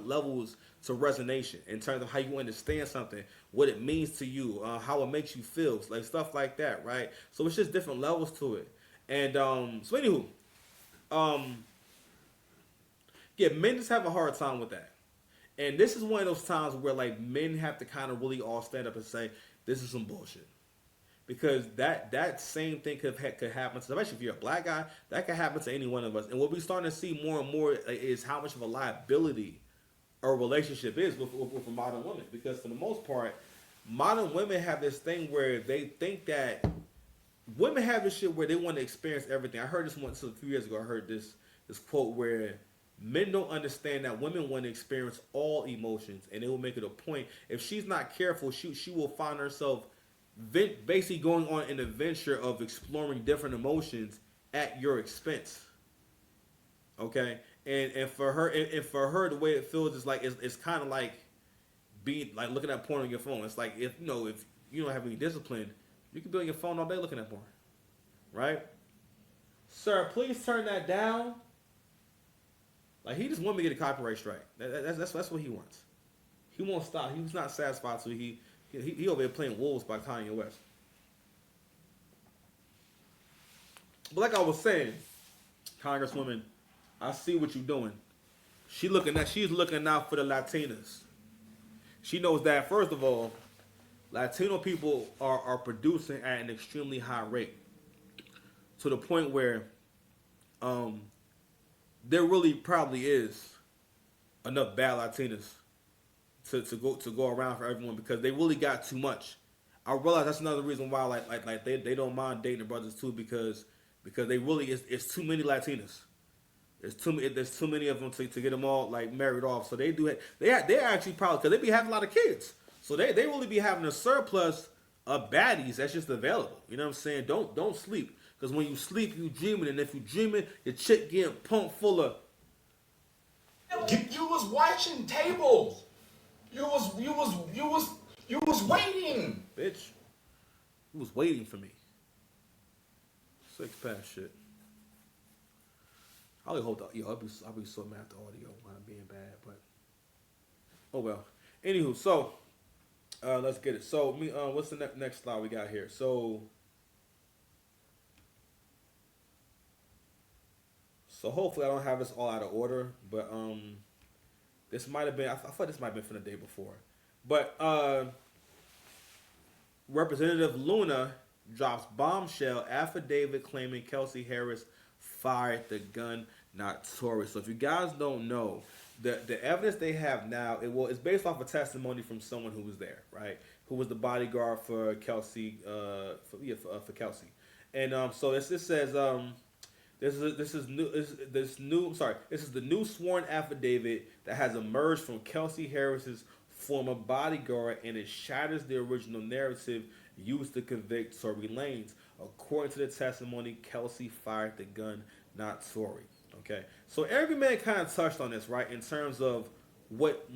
different levels to resonation in terms of how you understand something, what it means to you, how it makes you feel, like stuff like that, right? So it's just different levels to it. And so anywho, um, yeah, men just have a hard time with that. And this is one of those times where like men have to kind of really all stand up and say, this is some bullshit. Because that same thing could happen, especially if you're a black guy, that could happen to any one of us. And what we're starting to see more and more is how much of a liability a relationship is with a modern woman. Because for the most part, modern women have this thing where they think that women have this shit where they want to experience everything. I heard this once a few years ago. I heard this quote where men don't understand that women want to experience all emotions, and they will make it a point. If she's not careful, she will find herself basically going on an adventure of exploring different emotions at your expense. Okay, and for her the way it feels is like it's kind of like being like looking at porn on your phone. It's like if you don't have any discipline, you can be on your phone all day looking at porn, right? Sir, please turn that down. Like he just wants me to get a copyright strike. That's what he wants. He won't stop. He's not satisfied, so he over there playing Wolves by Kanye West. But like I was saying, Congresswoman, I see what you're doing. She's looking out for the Latinas. She knows that first of all, Latino people are producing at an extremely high rate, to the point where there really probably is enough bad Latinas to go around for everyone, because they really got too much. I realize that's another reason why like they don't mind dating their brothers too, because they really it's too many Latinas. There's too many of them to get them all like married off. So they actually probably, because they be having a lot of kids. So they really be having a surplus of baddies that's just available. You know what I'm saying? Don't sleep, because when you sleep you dreaming, and if you dreaming, your chick getting pumped full of. You was watching tables. You was waiting. Bitch, you was waiting for me. 6-pack shit. I really hope that I'll be so mad at the audio when I'm being bad, but oh well. Anywho, so let's get it. So what's the next slide we got here? So hopefully I don't have this all out of order, but this might have been, I thought this might have been from the day before, but Representative Luna drops bombshell affidavit claiming Kelsey Harris fired the gun, not Tory. So if you guys don't know, the evidence they have now, it's based off a testimony from someone who was there, right? Who was the bodyguard for Kelsey, for Kelsey, and so this says this is the new sworn affidavit that has emerged from Kelsey Harris's former bodyguard, and it shatters the original narrative used to convict Tory Lanez. According to the testimony, Kelsey fired the gun, not Tory. Okay, so every man kind of touched on this, right, in terms of what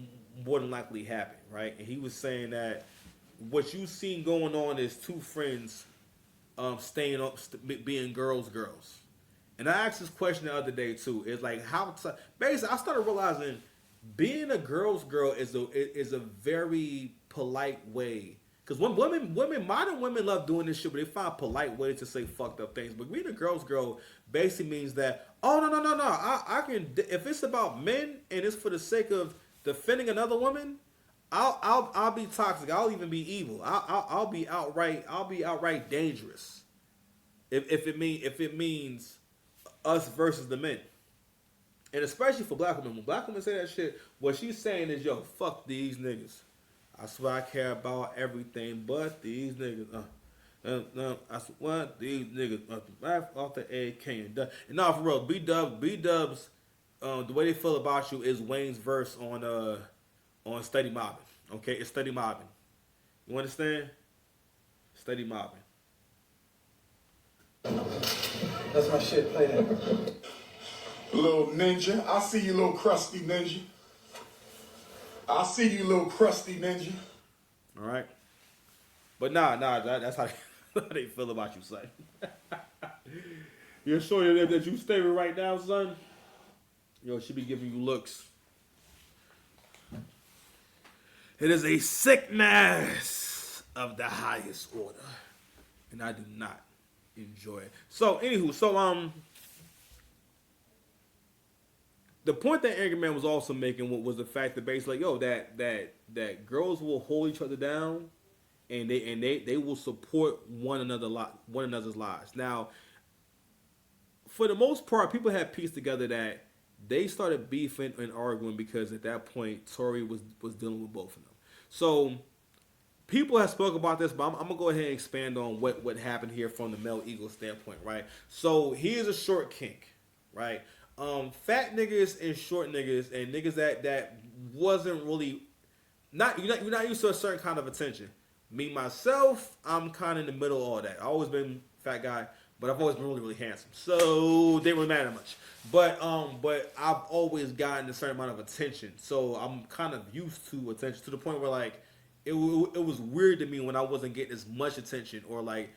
more than likely happened, right? And he was saying that what you've seen going on is two friends staying up, being girls. And I asked this question the other day too. It's like basically I started realizing being a girl's girl is a very polite way. Because modern women love doing this shit, but they find polite ways to say fucked up things. But being a girl's girl basically means that, oh no, I can, if it's about men and it's for the sake of defending another woman, I'll be toxic. I'll even be evil. I'll be outright dangerous. If it means us versus the men. And especially for black women. When black women say that shit, what she's saying is, yo, fuck these niggas. I swear I care about everything but these niggas. I swear these niggas off the AK and done. And now for real, B-Dubs, the way they feel about you is Wayne's verse on Steady Mobbing. Okay, it's Steady Mobbing. You understand? Steady Mobbing. That's my shit. Play that. Little ninja. I see you, little crusty ninja. I see you, little crusty ninja. All right. But that's how they feel about you, son. You're sure that you stable right now, son? Yo, she be giving you looks. It is a sickness of the highest order, and I do not enjoy it. So, anywho, the point that Angry Man was also making was the fact that basically, yo, that girls will hold each other down, and they will support one another's lives. Now, for the most part, people have pieced together that they started beefing and arguing because at that point Tory was dealing with both of them. So people have spoken about this, but I'm gonna go ahead and expand on what happened here from the male ego standpoint, right? So he is a short kink, right? Fat niggas and short niggas and niggas that wasn't really you're not used to a certain kind of attention. Me myself, I'm kind of in the middle of all that. I've always been a fat guy, but I've always been really handsome, so they don't matter much. But I've always gotten a certain amount of attention, so I'm kind of used to attention to the point where like it was weird to me when I wasn't getting as much attention, or like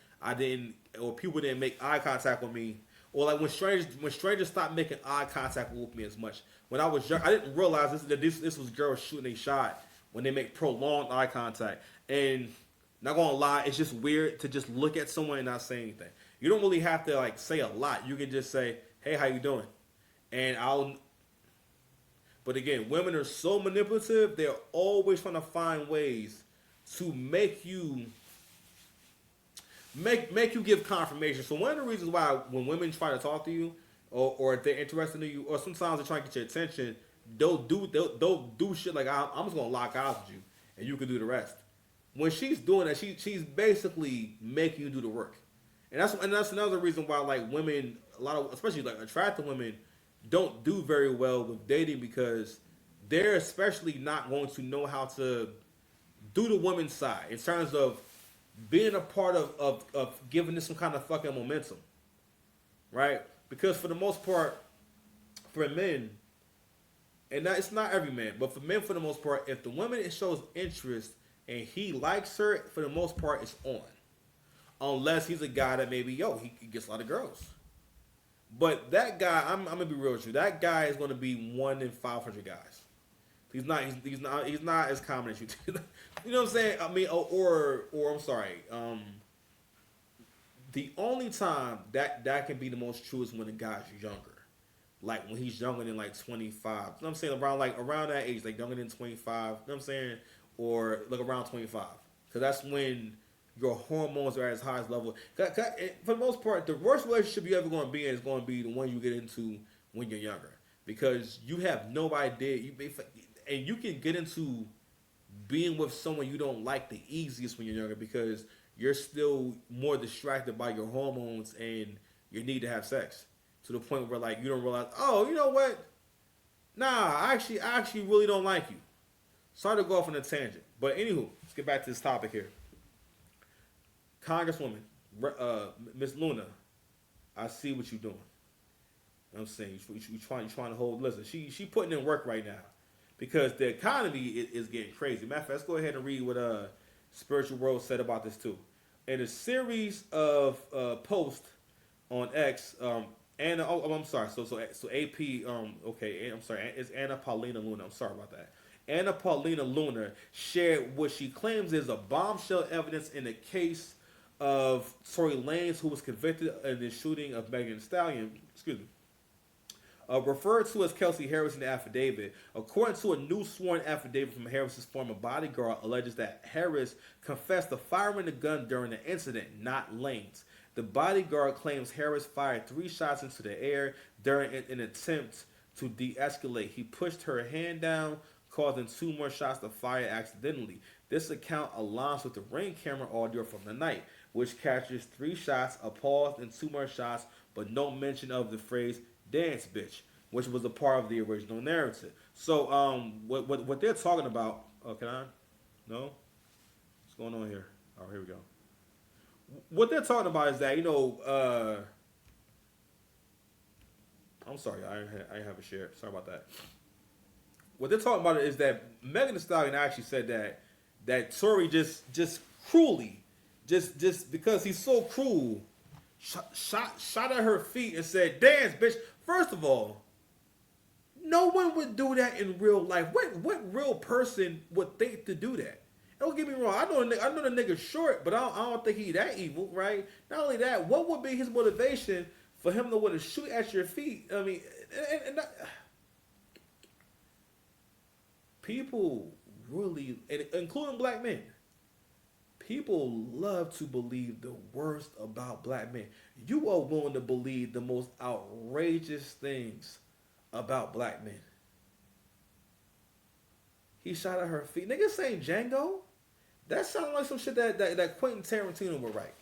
or people didn't make eye contact with me, or like when strangers stopped making eye contact with me as much. When I was young, I didn't realize this was girls shooting a shot when they make prolonged eye contact. And not gonna lie, it's just weird to just look at someone and not say anything. You don't really have to like say a lot. You can just say, "Hey, how you doing?" And But again, women are so manipulative. They're always trying to find ways to make you give confirmation. So one of the reasons why when women try to talk to you, or if they're interested in you, or sometimes they're trying to get your attention, they'll do shit like I'm just gonna lock eyes with you and you can do the rest. When she's doing that, she's basically making you do the work, and that's another reason why like women, a lot of especially like attractive women, don't do very well with dating because they're especially not going to know how to do the woman's side in terms of being a part of giving this some kind of fucking momentum, right? Because for the most part, for men, and that, it's not every man, but for men for the most part, if the woman shows interest and he likes her, for the most part, it's on. Unless he's a guy that maybe, he gets a lot of girls. But that guy, I'm gonna be real with you. That guy is gonna be 1 in 500 guys. He's not as common as you. You know what I'm saying? I mean, or I'm sorry. The only time that can be the most true is when the guy's younger. Like when he's younger than like 25. You know what I'm saying? Around that age, like younger than 25. You know what I'm saying? Or like around 25. Because that's when your hormones are at its highest level. For the most part, the worst relationship you're ever going to be in is going to be the one you get into when you're younger. Because you have no idea. And you can get into being with someone you don't like the easiest when you're younger because you're still more distracted by your hormones and your need to have sex. To the point where like you don't realize, oh, you know what? Nah, I actually really don't like you. Sorry to go off on a tangent. But anywho, let's get back to this topic here. Congresswoman, Miss Luna, I see what you're doing. You know what I'm saying? You're trying to hold, listen, she putting in work right now. Because the economy is getting crazy. Matter of fact, let's go ahead and read what Spiritual World said about this too. In a series of posts on X, Anna, I'm sorry. So AP, okay, I'm sorry. It's Anna Paulina Luna. I'm sorry about that. Anna Paulina Luna shared what she claims is a bombshell evidence in the case of Tory Lanez, who was convicted in the shooting of Megan Thee Stallion. Excuse me. Referred to as Kelsey Harris in the affidavit. According to a new sworn affidavit from Harris's former bodyguard, alleges that Harris confessed to firing the gun during the incident, not Lanez. The bodyguard claims Harris fired 3 shots into the air during an attempt to de-escalate. He pushed her hand down, causing 2 more shots to fire accidentally. This account aligns with the Ring camera audio from the night, which captures 3 shots, a pause, and 2 more shots, but no mention of the phrase "dance bitch," which was a part of the original narrative. So, what they're talking about? Oh, can I? No. What's going on here? Oh, here we go. What they're talking about is that I'm sorry, I have a share. Sorry about that. What they're talking about is that Megan Thee Stallion actually said that Tory just cruelly, just because he's so cruel, shot at her feet and said, "Dance, bitch." First of all, No one would do that in real life. What real person would think to do that? Don't get me wrong. I know the nigga's short, but I don't think he that evil, right? Not only that, what would be his motivation for him to want to shoot at your feet? I mean, people really, including black men, people love to believe the worst about black men. You are willing to believe the most outrageous things about black men. He shot at her feet. Niggas saying Django? That sounds like some shit that Quentin Tarantino would write.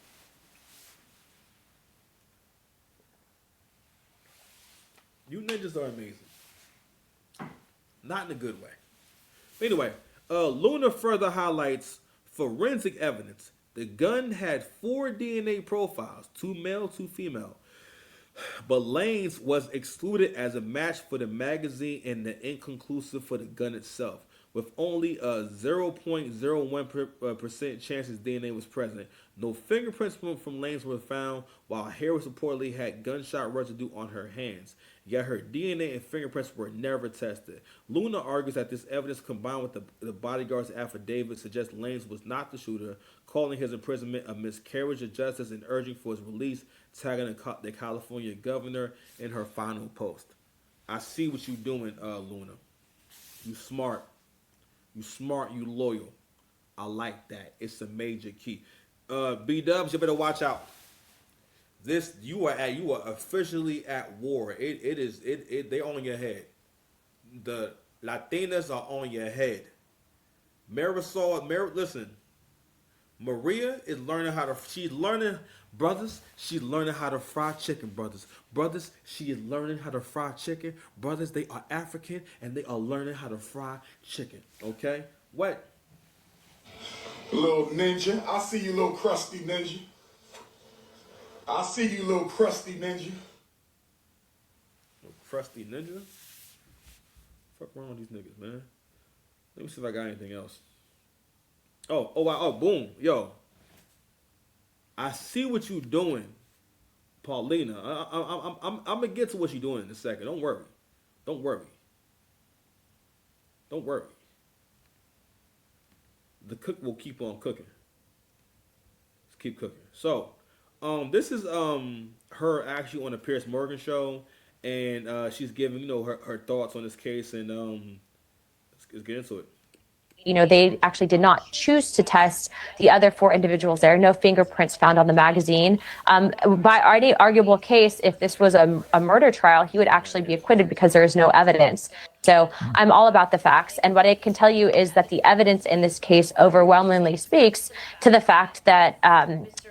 You ninjas are amazing. Not in a good way. Anyway, Luna further highlights forensic evidence. The gun had 4 DNA profiles, 2 male, 2 female. But Lane's was excluded as a match for the magazine and the inconclusive for the gun itself, with only a 0.01% chance his DNA was present. No fingerprints from Lane's were found, while Harris reportedly had gunshot residue on her hands. Yet her DNA and fingerprints were never tested. Luna argues that this evidence, combined with the bodyguard's affidavit, suggests Lane's was not the shooter, calling his imprisonment a miscarriage of justice and urging for his release, tagging the California governor in her final post. I see what you're doing, Luna. You smart. You smart, you loyal. I like that. It's a major key. B-Dubs, you better watch out. You are officially at war. They're on your head. The Latinas are on your head. Listen. Maria is learning she's learning how to fry chicken, brothers. Brothers, she is learning how to fry chicken. Brothers, they are African and they are learning how to fry chicken. Okay? What? Little ninja. I see you, little crusty ninja. I see you, little crusty ninja. Crusty ninja? Fuck wrong with these niggas, man. Let me see if I got anything else. Oh, boom. Yo. I see what you doing, Paulina. I'm gonna get to what you're doing in a second. Don't worry. The cook will keep on cooking. Let's keep cooking. So, this is her actually on the Piers Morgan show, and she's giving her thoughts on this case, and let's get into it. They actually did not choose to test the other 4 individuals there. No fingerprints found on the magazine. By any arguable case, if this was a murder trial, he would actually be acquitted because there is no evidence. So I'm all about the facts. And what I can tell you is that the evidence in this case overwhelmingly speaks to the fact that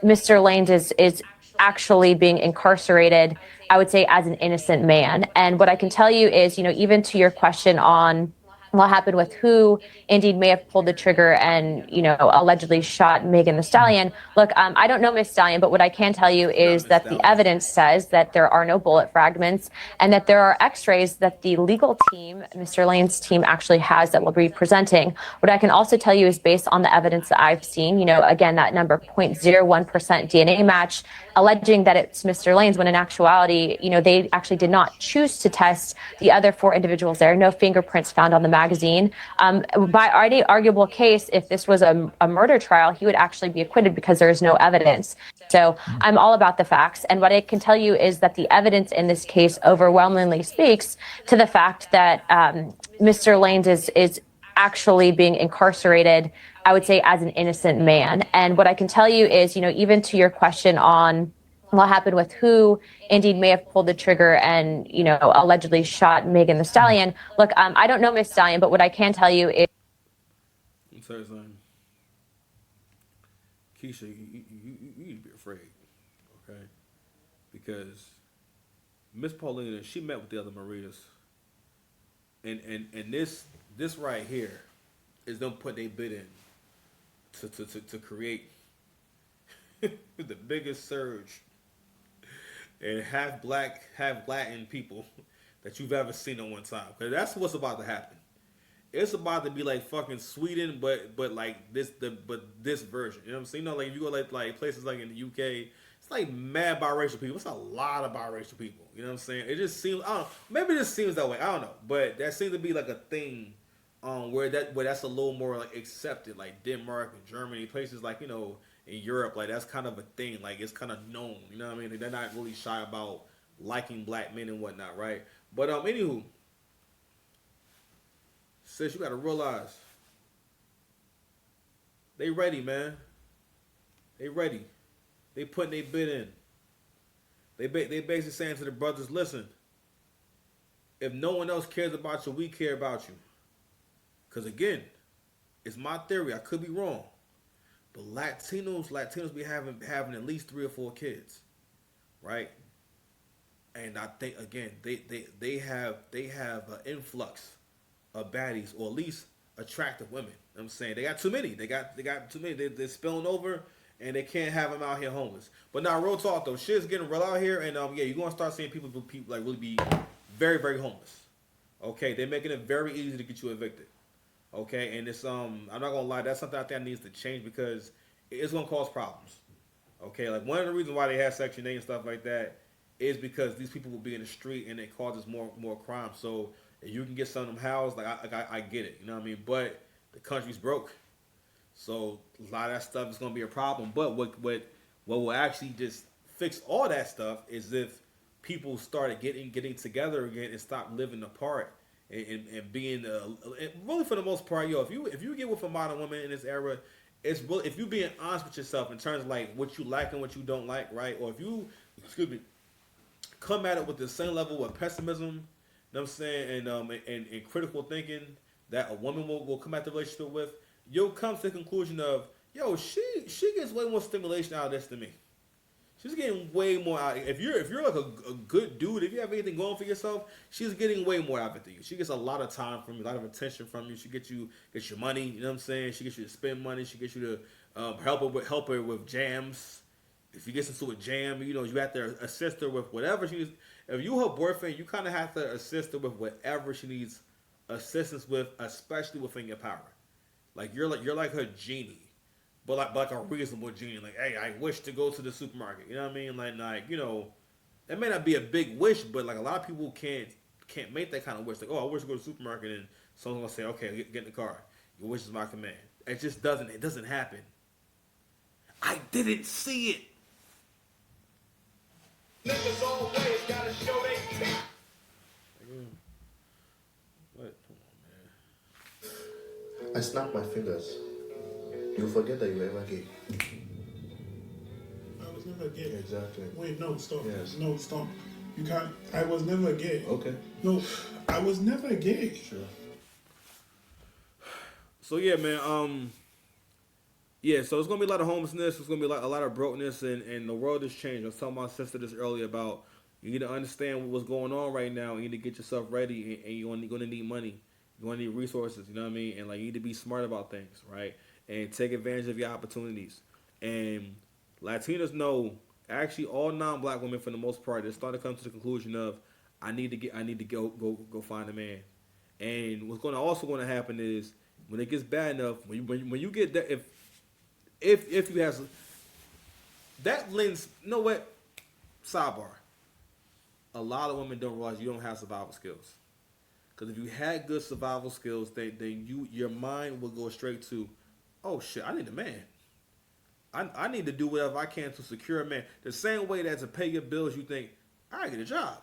Mr. Lanes is actually being incarcerated, I would say, as an innocent man. And what I can tell you is, even to your question on what happened with who indeed may have pulled the trigger and, allegedly shot Megan Thee Stallion. Look, I don't know Miss Stallion, but what I can tell you is that the evidence says that there are no bullet fragments and that there are x-rays that the legal team, Mr. Lane's team, actually has that we'll be presenting. What I can also tell you is based on the evidence that I've seen, again, that number 0.01% DNA match, alleging that it's Mr. Lane's, when in actuality, they actually did not choose to test the other 4 individuals there. No fingerprints found on the magazine. By any arguable case, if this was a murder trial, he would actually be acquitted because there is no evidence. So I'm all about the facts. And what I can tell you is that the evidence in this case overwhelmingly speaks to the fact that Mr. Lanes is actually being incarcerated, I would say, as an innocent man. And what I can tell you is, even to your question on what happened with who indeed may have pulled the trigger and, allegedly shot Megan Thee Stallion. Look, I don't know Miss Stallion, but what I can tell you is... I'm sorry, son. Keisha, you need to be afraid, okay? Because Miss Paulina, she met with the other Marias. And this right here is them put their bid in to create the biggest surge in half black, half Latin people that you've ever seen at one time. Because that's what's about to happen. It's about to be like fucking Sweden, but like this version. You know what I'm saying? Like if you go like places like in the UK, it's like mad biracial people. It's a lot of biracial people. You know what I'm saying? It just seems I don't know. Maybe it just seems that way. I don't know. But that seems to be like a thing where that's a little more like accepted, like Denmark and Germany, places like, in Europe, like that's kind of a thing. Like it's kind of known. You know what I mean? They're not really shy about liking black men and whatnot, right? But anywho, sis, you gotta realize they ready, man. They ready. They putting their bid in. They basically saying to the brothers, listen, if no one else cares about you, we care about you. Because again, it's my theory. I could be wrong, but Latinos be having at least 3 or 4 kids, right? And I think again, they have an influx of baddies, or at least attractive women. You know what I'm saying they got too many. They got too many. They're spilling over, and they can't have them out here homeless. But now, real talk though, shit's getting real out here, and yeah, you're gonna start seeing people like really be very very homeless. Okay, they're making it very easy to get you evicted. Okay, and it's I'm not gonna lie, that's something I think needs to change because it's gonna cause problems. Okay, like one of the reasons why they have Section 8 and stuff like that is because these people will be in the street and it causes more crime. So if you can get some of them housed, like I get it, you know what I mean. But the country's broke, so a lot of that stuff is gonna be a problem. But what will actually just fix all that stuff is if people started getting together again and stop living apart and being and really for the most part, yo, if you get with a modern woman in this era, it's really if you being honest with yourself in terms of like what you like and what you don't like, right? Or if you come at it with the same level of pessimism, you know what I'm saying, and critical thinking that a woman will come at the relationship with, you'll come to the conclusion of, yo, she gets way more stimulation out of this than me. She's getting way more out. If you're like a good dude, if you have anything going for yourself, she's getting way more out of it than you. She gets a lot of time from you, a lot of attention from you. She gets your money. You know what I'm saying? She gets you to spend money. She gets you to help her with jams. If she gets into a jam, you have to assist her with whatever she needs. If you her boyfriend, you kind of have to assist her with whatever she needs assistance with, especially within your power. Like you're like her genie. But like a reasonable genie, like, hey, I wish to go to the supermarket. You know what I mean? Like that may not be a big wish, but like a lot of people can't make that kind of wish. Like, oh, I wish to go to the supermarket, and someone's gonna say, okay, get in the car. Your wish is my command. It just doesn't. It doesn't happen. I didn't see it. Niggas always gotta show they teeth. What? Come on, man. I snap my fingers. You forget that you were ever gay. I was never gay. Exactly. Wait, no, stop. Yes. No, stop. You can't. I was never gay. Okay. No, I was never gay. Sure. So yeah, man. Yeah. So it's gonna be a lot of homelessness. It's gonna be a lot of brokenness, and the world has changed. I was telling my sister this earlier about you need to understand what's going on right now. You need to get yourself ready, and you're gonna need money. You're gonna need resources. You know what I mean? And like you need to be smart about things, right? And take advantage of your opportunities. And Latinas know, actually, all non-black women for the most part, they're starting to come to the conclusion of, I need to go find a man. And what's also going to happen is when it gets bad enough, when you get that, if you have that lens, you know what? Sidebar. A lot of women don't realize you don't have survival skills. Because if you had good survival skills, then your mind will go straight to, oh shit, I need a man. I need to do whatever I can to secure a man. The same way that to pay your bills, you think, I gotta get a job.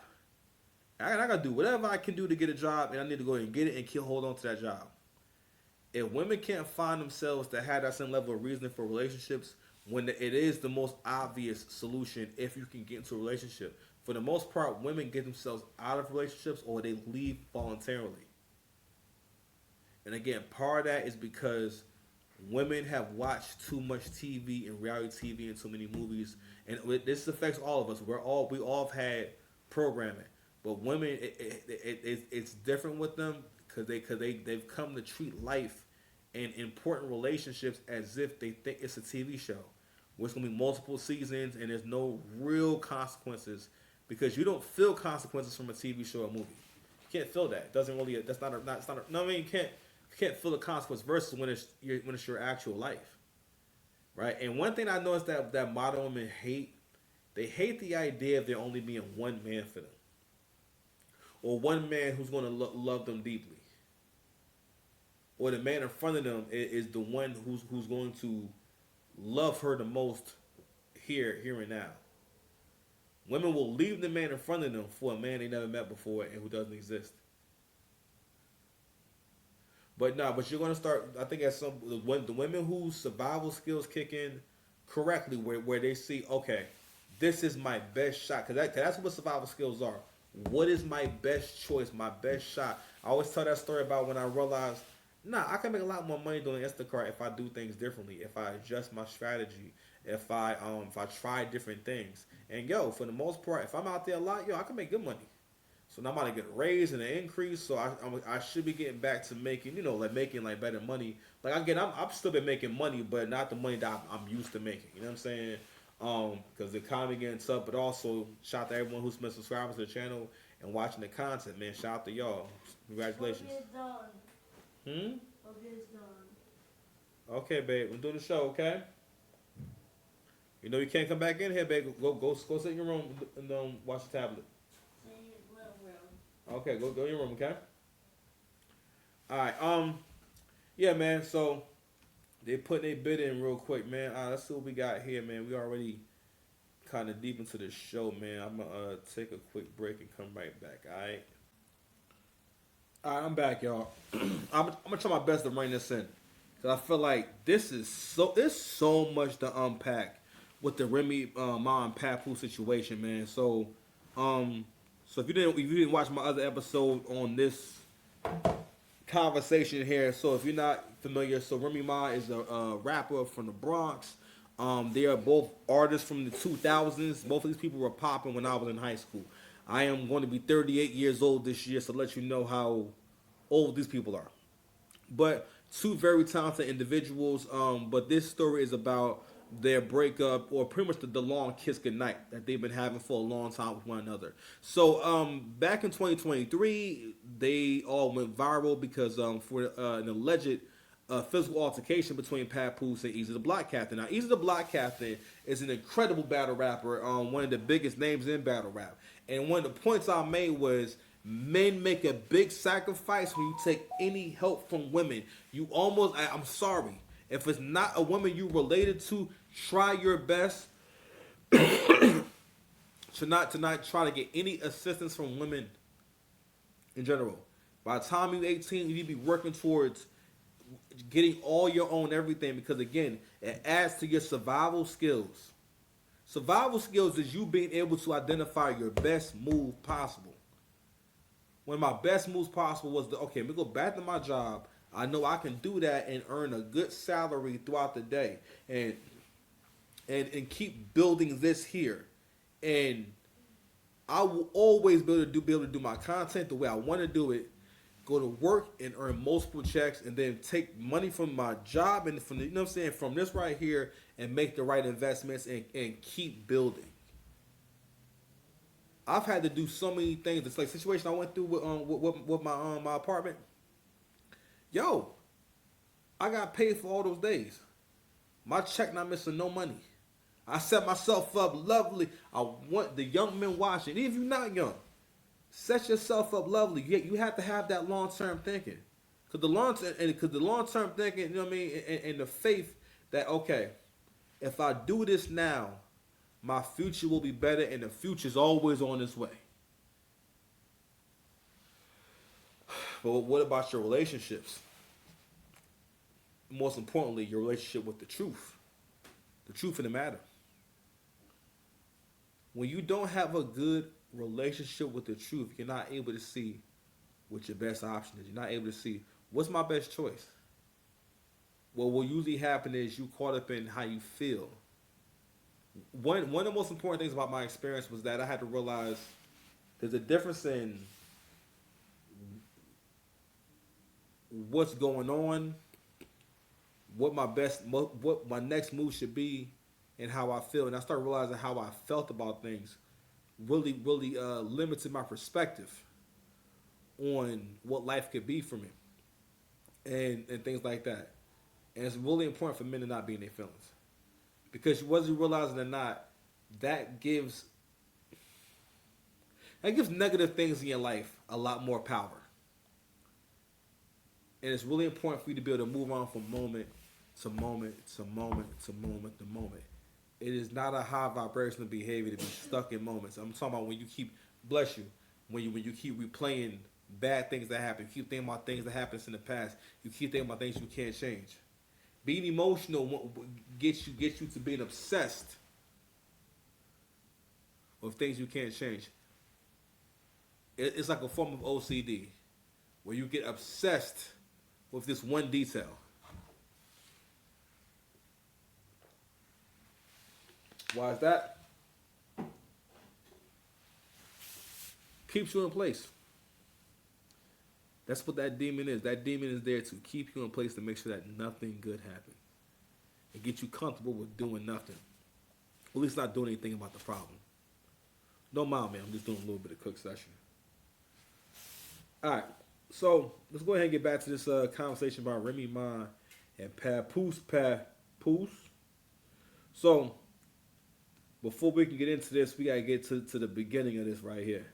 I gotta do whatever I can do to get a job, and I need to go ahead and get it and hold on to that job. If women can't find themselves to have that same level of reasoning for relationships, when it is the most obvious solution if you can get into a relationship. For the most part, women get themselves out of relationships or they leave voluntarily. And again, part of that is because women have watched too much TV and reality TV and too many movies, and this affects all of us. We all have had programming, but women, it's different with them because they've come to treat life and important relationships as if they think it's a TV show, where it's gonna be multiple seasons and there's no real consequences because you don't feel consequences from a TV show or movie. You can't feel that. It doesn't really. That's not. No, I mean you can't feel the consequence versus when it's your actual life, right? And one thing I noticed that modern women hate They hate the idea of there only being one man for them, or one man who's going to love them deeply, or the man in front of them is the one who's going to love her the most here and now. Women will leave the man in front of them for a man they never met before and who doesn't exist. But no, but you're gonna start. I think at some when the women whose survival skills kick in correctly, where they see, okay, this is my best shot, because that's what survival skills are. What is my best choice, my best shot? I always tell that story about when I realized, nah, I can make a lot more money doing Instacart if I do things differently, if I adjust my strategy, if I try different things. And yo, for the most part, if I'm out there a lot, yo, I can make good money. So now I'm about to get a raise and an increase. So I should be getting back to making, making better money. Like again, I'm still been making money, but not the money that I'm used to making. You know what I'm saying? Because the economy getting tough, but also shout out to everyone who's been subscribing to the channel and watching the content, man. Shout out to y'all. Congratulations. Okay, babe. We're doing the show, okay? You know you can't come back in here, babe. Go sit in your room and watch the tablet. Okay, go in your room, okay? Alright, yeah, man, so they put their bid in real quick, man. Let's see what we got here, man. We already kind of deep into the show, man. I'm gonna take a quick break and come right back, alright? Alright, I'm back, y'all. I'm gonna try my best to rein this in. Cause I feel like there's so much to unpack with the Remy Ma and Papoose situation, man. So if you didn't watch my other episode on this conversation here, so if you're not familiar, so Remy Ma is a rapper from the Bronx. They are both artists from the 2000s. Both of these people were popping when I was in high school. I am going to be 38 years old this year, so to let you know how old these people are. But two very talented individuals. But this story is about their breakup, or pretty much the long kiss goodnight that they've been having for a long time with one another. So back in 2023, they all went viral because for an alleged physical altercation between Papoose and Easy the Block Captain. Now, Easy the Block Captain is an incredible battle rapper, one of the biggest names in battle rap. And one of the points I made was, men make a big sacrifice when you take any help from women. You almost, I'm sorry, if it's not a woman you related to, try your best to not try to get any assistance from women in general. By the time you're 18, you need to be working towards getting all your own everything, because again, it adds to your survival skills. Survival skills is you being able to identify your best move possible. One of my best moves possible was let me go back to my job. I know I can do that and earn a good salary throughout the day, and keep building this here. And I will always be able to do my content the way I want to do it. Go to work and earn multiple checks, and then take money from my job and from from this right here, and make the right investments and keep building. I've had to do so many things. It's like the situation I went through with my apartment. Yo, I got paid for all those days. My check not missing no money. I set myself up lovely. I want the young men watching. Even if you're not young, set yourself up lovely. You have to have that long-term thinking. Because the long-term thinking, you know what I mean, and the faith that, okay, if I do this now, my future will be better, and the future's always on its way. But what about your relationships? Most importantly, your relationship with the truth. The truth of the matter. When you don't have a good relationship with the truth, you're not able to see what your best option is. You're not able to see, what's my best choice? Well, what usually happen is you caught up in how you feel. One of the most important things about my experience was that I had to realize there's a difference in what's going on, what my next move should be, and how I feel. And I started realizing how I felt about things really limited my perspective on what life could be for me, and things like that. And it's really important for men to not be in their feelings. Because whether you realize it or not, that gives negative things in your life a lot more power. And it's really important for you to be able to move on from moment to moment to moment to moment to moment. It is not a high vibrational behavior to be stuck in moments. I'm talking about when you keep, bless you, when you keep replaying bad things that happen, you keep thinking about things that happened in the past, you keep thinking about things you can't change. Being emotional gets you to being obsessed with things you can't change. It's like a form of OCD, where you get obsessed with this one detail. Why is that? Keeps you in place. That's what that demon is. That demon is there to keep you in place to make sure that nothing good happens. And get you comfortable with doing nothing. At least not doing anything about the problem. No mind, man. I'm just doing a little bit of cook session. Alright. So, let's go ahead and get back to this conversation about Remy Ma and Papoose. So, before we can get into this, we got to get to the beginning of this right here.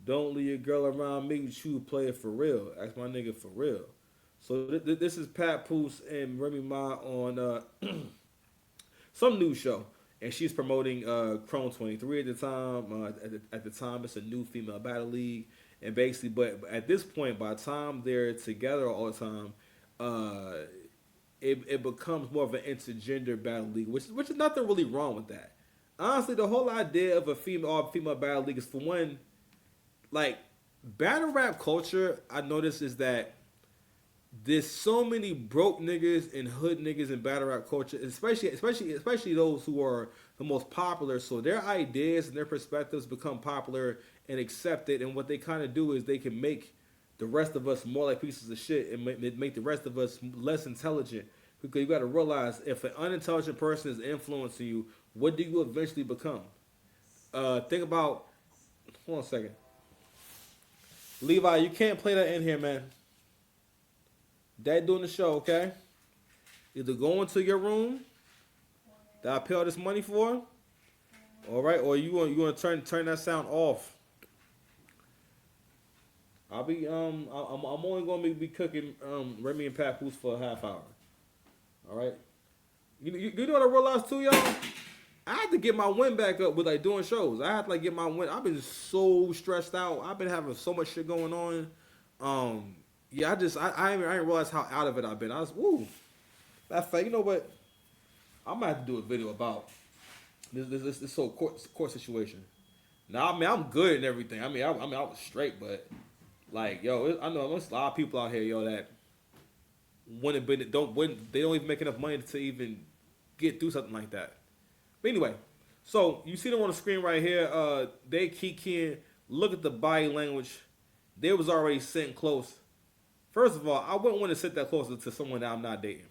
Don't leave your girl around me, you play it for real. Ask my nigga for real. So this is Papoose and Remy Ma on some news show. And she's promoting Chrome 23 at the time. At the time, it's a new female battle league. And basically, but at this point, by the time they're together all the time, it becomes more of an intergender battle league, which is nothing really wrong with that. Honestly, the whole idea of a female battle league is, for one, like, battle rap culture, I noticed, is that there's so many broke niggas and hood niggas in battle rap culture, especially those who are the most popular. So their ideas and their perspectives become popular and accepted, and what they kind of do is they can make the rest of us more like pieces of shit and make the rest of us less intelligent. Because you got to realize, if an unintelligent person is influencing you, what do you eventually become? Think about, hold on a second. Levi, you can't play that in here, man. Dad doing the show, okay? Either go into your room that I pay all this money for, all right, or you want to turn that sound off. I'll be I'm only gonna be cooking Remy and Papoose for a half hour. All right. You know what I realized too, y'all? I had to get my win back up with like doing shows. I had to like get my win. I've been so stressed out. I've been having so much shit going on. Yeah, I didn't realize how out of it I've been. I was That fact, you know what? I might have to do a video about this whole court situation. Now, I mean, I'm good and everything. I was straight, but like, yo, I know there's a lot of people out here, yo, that they don't even make enough money to even get through something like that. But anyway, so you see them on the screen right here. They kikiing. Look at the body language. They was already sitting close. First of all, I wouldn't want to sit that close to someone that I'm not dating.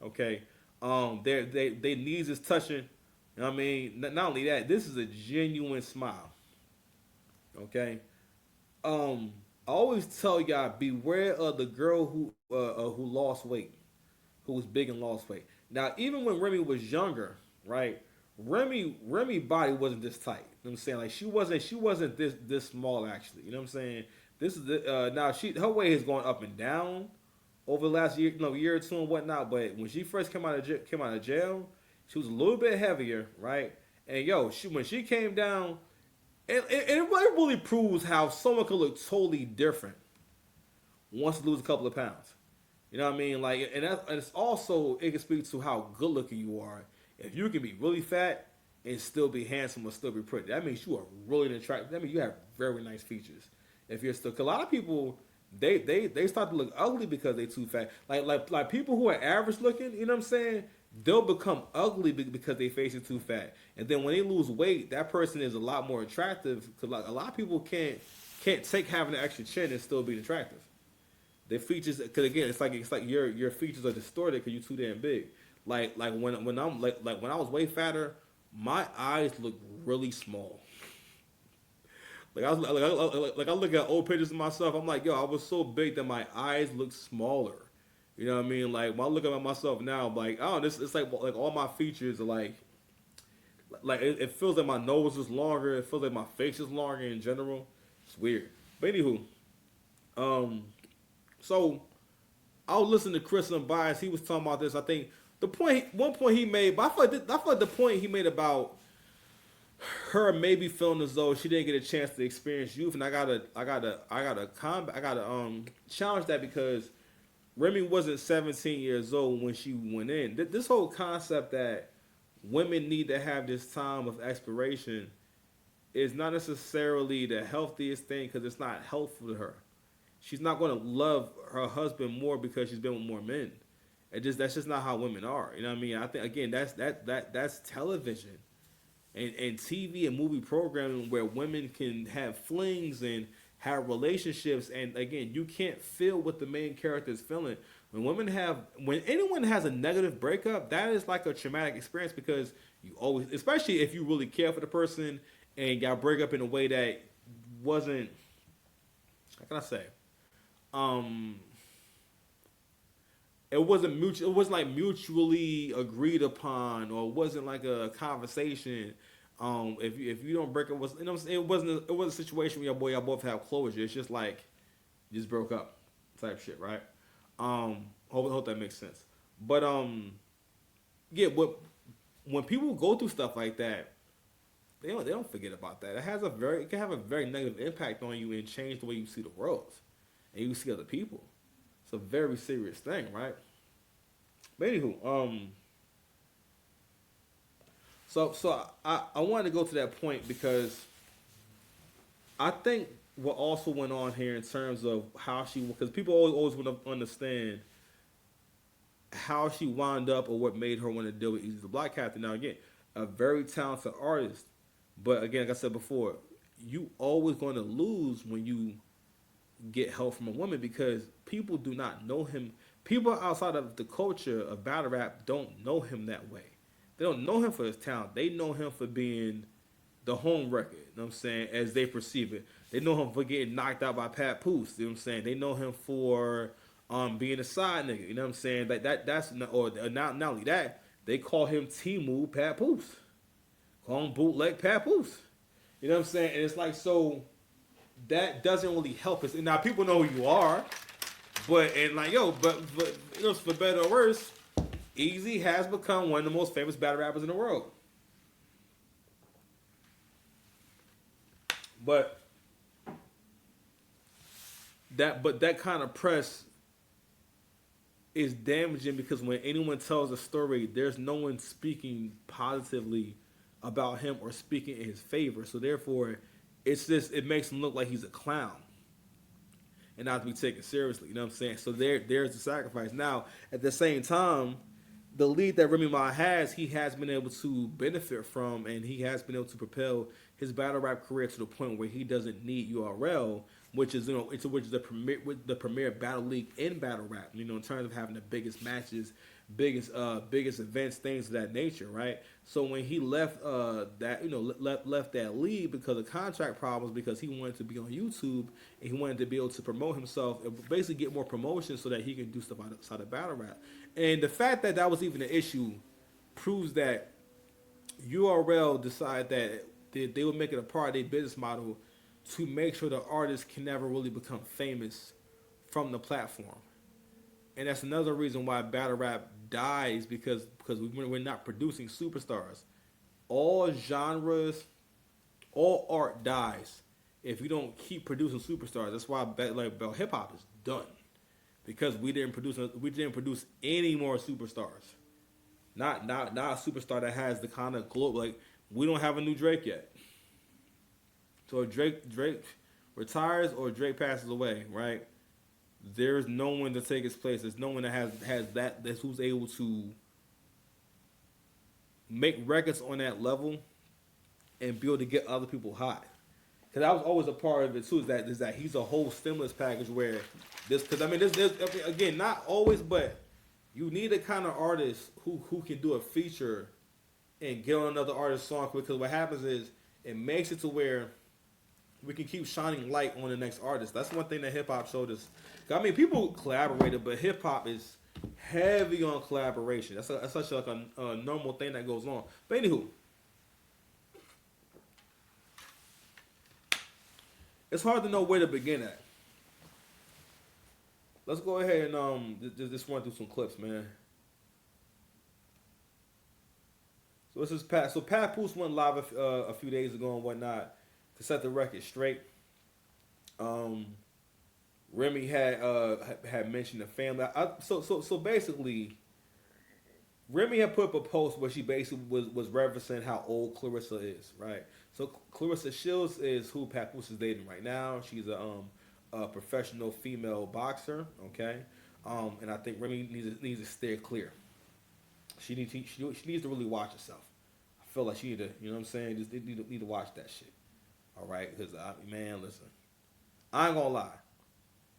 Okay, they knees is touching. You know what I mean? Not only that, this is a genuine smile. Okay, I always tell y'all, beware of the girl who lost weight, who was big and lost weight. Now, even when Remy was younger, right? Remy body wasn't this tight. You know what I'm saying? Like, she wasn't this small actually. You know what I'm saying? This is now her weight has gone up and down over the last year or two and whatnot. But when she first came out of jail, she was a little bit heavier, right? And yo, when she came down, it really proves how someone could look totally different once you lose a couple of pounds. You know what I mean? Like, and it's also, it can speak to how good looking you are. If you can be really fat and still be handsome or still be pretty, that means you are really attractive. That means you have very nice features. If you're still, cause a lot of people, they start to look ugly because they too fat. Like people who are average looking, you know what I'm saying? They'll become ugly because they face it too fat. And then when they lose weight, that person is a lot more attractive. Cause like a lot of people can't take having an extra chin and still be attractive. Their features, cause again, it's like your features are distorted because you're too damn big. Like when I'm like when I was way fatter, my eyes look really small. Like I look at old pictures of myself, I'm like, yo, I was so big that my eyes look smaller. You know what I mean? Like when I look at myself now, I'm like, oh, it's like all my features are like Like it feels like my nose is longer. It feels like my face is longer in general. It's weird. But anywho, um, so I was listening to Chris Unbiased. He was talking about this. I think one point he made, but I feel like the point he made about her maybe feeling as though she didn't get a chance to experience youth, and I gotta challenge that because Remy wasn't 17 years old when she went in. This whole concept that women need to have this time of exploration is not necessarily the healthiest thing because it's not helpful to her. She's not going to love her husband more because she's been with more men. That's just not how women are. You know what I mean? I think again that's television and TV and movie programming where women can have flings and have relationships, and again, you can't feel what the main character is feeling. When anyone has a negative breakup, that is like a traumatic experience because you always, especially if you really care for the person and y'all break up in a way that wasn't, how can I say, it wasn't mutual. It wasn't like mutually agreed upon, or it wasn't like a conversation. If you don't break up, it wasn't a situation where y'all both have closure. It's just like you just broke up, type shit, right? Hope that makes sense. But yeah, when people go through stuff like that, they don't forget about that. It can have a very negative impact on you and change the way you see the world and you see other people. It's a very serious thing, right? But anywho, so I wanted to go to that point because I think what also went on here in terms of how because people always want to understand how she wound up or what made her want to deal with Easy the Black Captain. Now again, a very talented artist, but again, like I said before, you always going to lose when you get help from a woman because people do not know him. People outside of the culture of battle rap don't know him that way. They don't know him for his talent. They know him for being the home record, you know what I'm saying, as they perceive it. They know him for getting knocked out by Pat Poose, you know what I'm saying. They know him for being a side nigga, you know what I'm saying. Like that's not only that, they call him Timu Pat Poose. Call him bootleg Pat Poose. You know what I'm saying? And it's like, so that doesn't really help us. And now people know who you are, but you know, for better or worse, Easy has become one of the most famous battle rappers in the world. But that kind of press is damaging because when anyone tells a story, there's no one speaking positively about him or speaking in his favor. So therefore, it makes him look like he's a clown and not to be taken seriously. You know what I'm saying? So there's the sacrifice. Now, at the same time, the lead that Remy Ma has, he has been able to benefit from, and he has been able to propel his battle rap career to the point where he doesn't need URL, which is the premier battle league in battle rap. You know, in terms of having the biggest matches, biggest events, things of that nature, right? So when he left left that league because of contract problems, because he wanted to be on YouTube and he wanted to be able to promote himself and basically get more promotion so that he can do stuff outside of battle rap. And the fact that was even an issue proves that URL decided that they would make it a part of their business model to make sure the artist can never really become famous from the platform. And that's another reason why battle rap dies because we're not producing superstars. All genres, all art dies if you don't keep producing superstars. That's why hip hop is done. Because we didn't produce any more superstars. Not a superstar that has the kind of global, like we don't have a new Drake yet. So if Drake retires or Drake passes away, right? There's no one to take his place. There's no one that has that's who's able to make records on that level and be able to get other people hot. Because that was always a part of it too. Is that he's a whole stimulus package where this. Because again, not always, but you need a kind of artist who can do a feature and get on another artist's song. Because what happens is it makes it to where we can keep shining light on the next artist. That's one thing that hip hop showed us. I mean, people collaborated, but hip hop is heavy on collaboration. That's such like a normal thing that goes on. But anywho, it's hard to know where to begin at. Let's go ahead and just run through some clips, man. So this is Pat. So Papoose went live a few days ago and whatnot to set the record straight. Remy had mentioned the family. So basically, Remy had put up a post where she basically was referencing how old Clarissa is, right? So Clarissa Shields is who Papoose is dating right now. She's a professional female boxer, okay? And I think Remy needs to steer clear. She needs to really watch herself. I feel like she need to, you know what I'm saying? Just need to watch that shit. All right, because man, listen, I ain't gonna lie.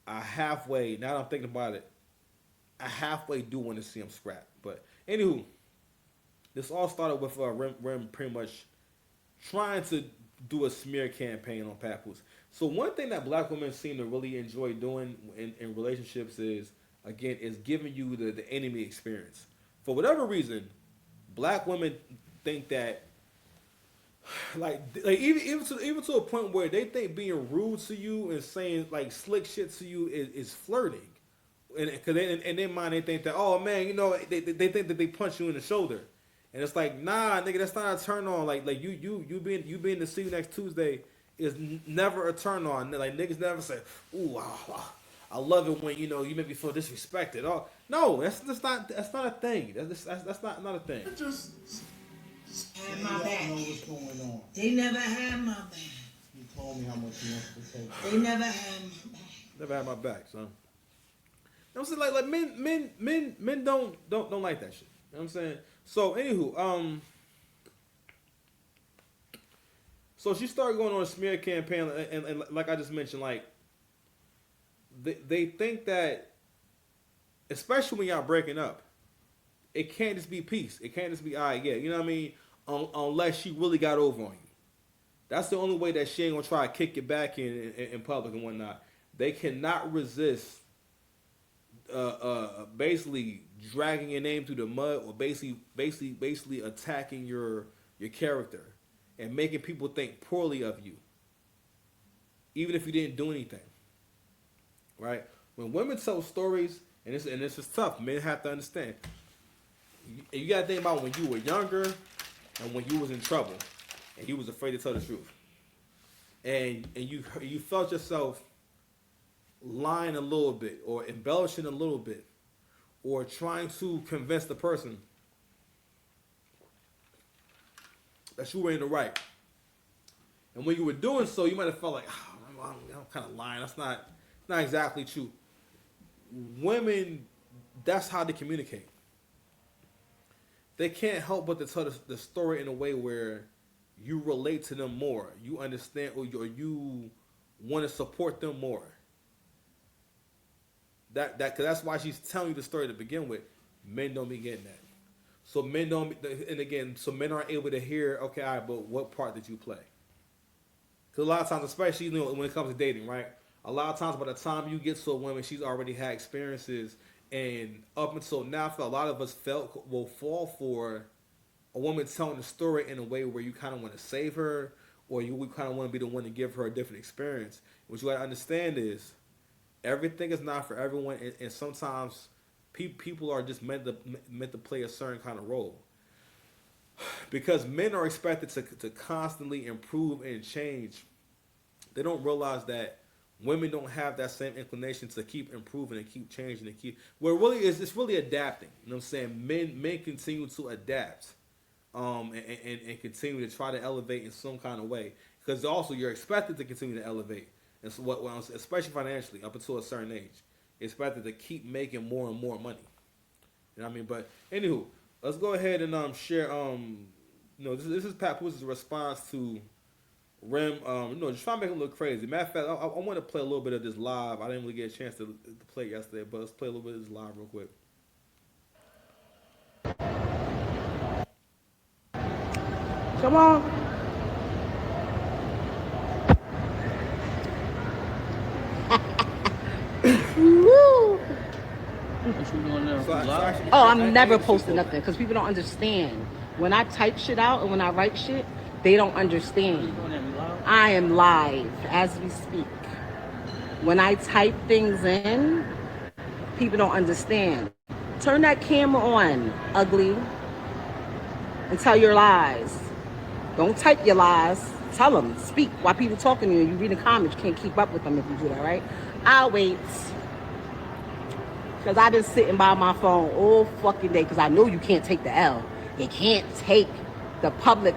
Now that I'm thinking about it, I halfway do want to see him scrap. But anywho, this all started with Rem pretty much trying to do a smear campaign on Papoose. So one thing that black women seem to really enjoy doing in relationships is giving you the enemy experience. For whatever reason, black women think that like even to a point where they think being rude to you and saying like slick shit to you is flirting, and because in their mind they think that, oh man, you know, they think that they punch you in the shoulder, and it's like, nah, nigga, that's not a turn on. Like you being to see you next Tuesday is never a turn on. Like niggas never say, ooh, I love it when, you know, you make me feel disrespected. Oh no, that's not a thing. That's not a thing. Just had my back. Know what's going on. They never had my back. You told me how much you wanted to take. They never had my back. Never had my back, son. You know what I'm saying? Like men don't like that shit. You know what I'm saying? So anywho, so she started going on a smear campaign, and like I just mentioned, like they think that, especially when y'all breaking up, it can't just be peace. It can't just be, all right, yeah, you know what I mean? Unless she really got over on you. That's the only way that she ain't gonna try to kick you back in public and whatnot. They cannot resist basically dragging your name through the mud, or basically attacking your character and making people think poorly of you, even if you didn't do anything. Right? When women tell stories, and this is tough, men have to understand. You gotta think about when you were younger and when you was in trouble and you was afraid to tell the truth, and you felt yourself lying a little bit or embellishing a little bit or trying to convince the person that you were in the right. And when you were doing so, you might have felt like, oh, I'm kind of lying. That's not exactly true. Women, that's how they communicate. They can't help but to tell the story in a way where you relate to them more. You understand, or you want to support them more. Cause that's why she's telling you the story to begin with. Men don't be getting that. So men aren't able to hear, okay, all right, but what part did you play? Because a lot of times, especially, you know, when it comes to dating, right? A lot of times by the time you get to a woman, she's already had experiences. And up until now, I feel a lot of us will fall for a woman telling the story in a way where you kind of want to save her, or we kind of want to be the one to give her a different experience. What you got to understand is everything is not for everyone, and sometimes people are just meant to play a certain kind of role. Because men are expected to constantly improve and change. They don't realize that women don't have that same inclination to keep improving and keep changing and keep. Well, really is it's really adapting. You know what I'm saying? Men continue to adapt, and continue to try to elevate in some kind of way. Because also you're expected to continue to elevate, and so especially financially, up until a certain age, you're expected to keep making more and more money. You know what I mean? But anywho, let's go ahead and share. This is Papoose's response to Rem, just trying to make him look crazy. Matter of fact, I want to play a little bit of this live. I didn't really get a chance to play it yesterday, but let's play a little bit of this live real quick. Come on. Woo. What you doing there? Oh, I'm never posting nothing because people don't understand. When I type shit out and when I write shit, they don't understand. You doing that live? I am live as we speak. When I type things in, people don't understand. Turn that camera on, ugly, and tell your lies. Don't type your lies. Tell them. Speak while people talking to you. You read the comments. You can't keep up with them if you do that, right? I'll wait. Because I've been sitting by my phone all fucking day because I know you can't take the L. You can't take the public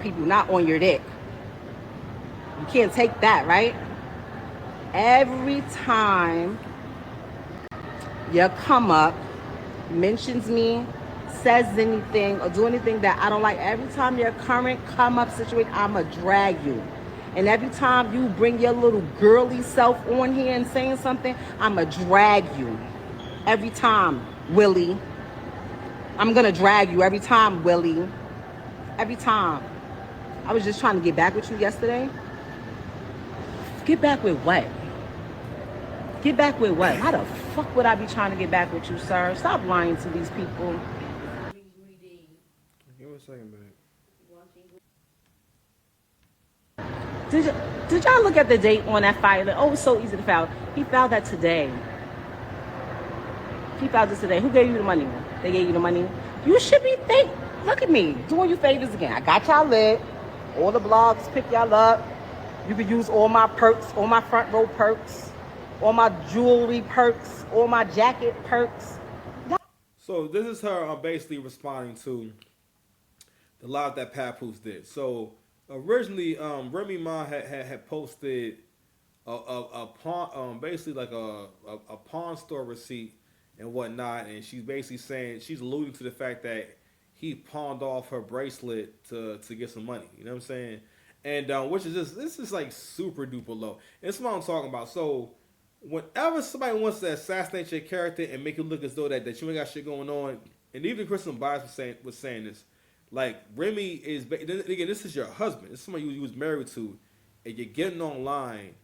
people not on your dick. You can't take that, right? Every time you come up, mentions me, says anything, or do anything that I don't like, every time your current come up situation, I'ma drag you. And every time you bring your little girly self on here and saying something, I'ma drag you. Every time, Willie. I'm gonna drag you every time, Willie. Every time. I was just trying to get back with you yesterday. Get back with what? Get back with what? How the fuck would I be trying to get back with you, sir? Stop lying to these people. Give me a second, babe. Did y'all look at the date on that file? Oh, it's so easy to file. He filed that today. He filed this today. Who gave you the money? They gave you the money. You should be look at me, doing you favors again. I got y'all lit. All the blogs pick y'all up. You can use all my perks, all my front row perks, all my jewelry perks, all my jacket perks. So this is her basically responding to the live that Papoose did. So originally, Remy Ma had posted a pawn, basically like a pawn store receipt and whatnot, and she's basically saying, she's alluding to the fact that he pawned off her bracelet to get some money. You know what I'm saying? And which is just, this is like super duper low. And that's what I'm talking about. So whenever somebody wants to assassinate your character and make it look as though that you ain't got shit going on, and even Kristen Bias was saying this, like Remy is, again, this is your husband. This is somebody you was married to, and you're getting online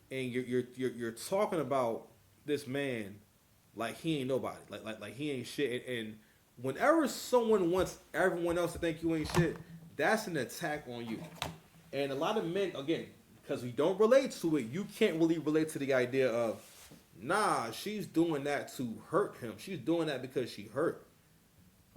and you're talking about this man like he ain't nobody, like he ain't shit. And whenever someone wants everyone else to think you ain't shit, that's an attack on you. And a lot of men, again, because we don't relate to it, you can't really relate to the idea of, nah, she's doing that to hurt him. She's doing that because she hurt.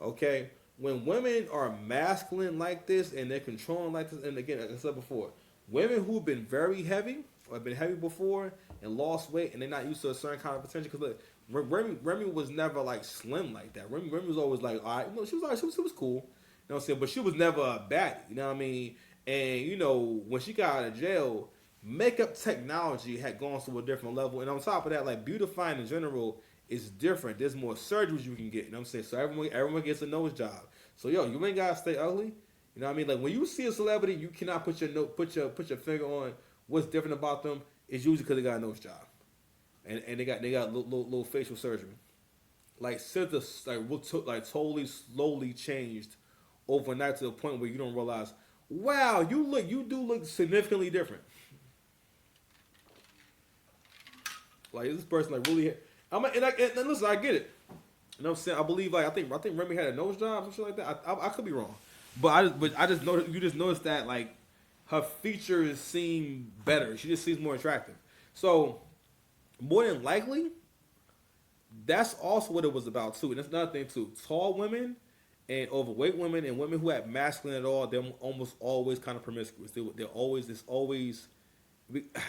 Okay? When women are masculine like this and they're controlling like this, and again, like I said before, women who've been very heavy or been heavy before and lost weight and they're not used to a certain kind of attention, because look, Remy was never like slim like that. Remy was always like, all right, no, she was cool. You know what I'm saying? But she was never a baddie. You know what I mean? And, you know, when she got out of jail, makeup technology had gone to a different level. And on top of that, like, beautifying in general is different. There's more surgeries you can get. You know what I'm saying? So everyone gets a nose job. So, yo, you ain't got to stay ugly. You know what I mean? Like, when you see a celebrity, you cannot put your finger on what's different about them. It's usually because they got a nose job. And they got little facial surgery. Like, symptoms, like totally slowly changed overnight to the point where you don't realize, wow, you do look significantly different. Like, this person like really, and listen, I get it. You know what I'm saying? I believe, like, I think Remy had a nose job or something like that. I could be wrong, but I just noticed, you just noticed that, like, her features seem better. She just seems more attractive. So more than likely, that's also what it was about too. And that's another thing too. Tall women and overweight women and women who have masculine at all, they're almost always kind of promiscuous. They're always,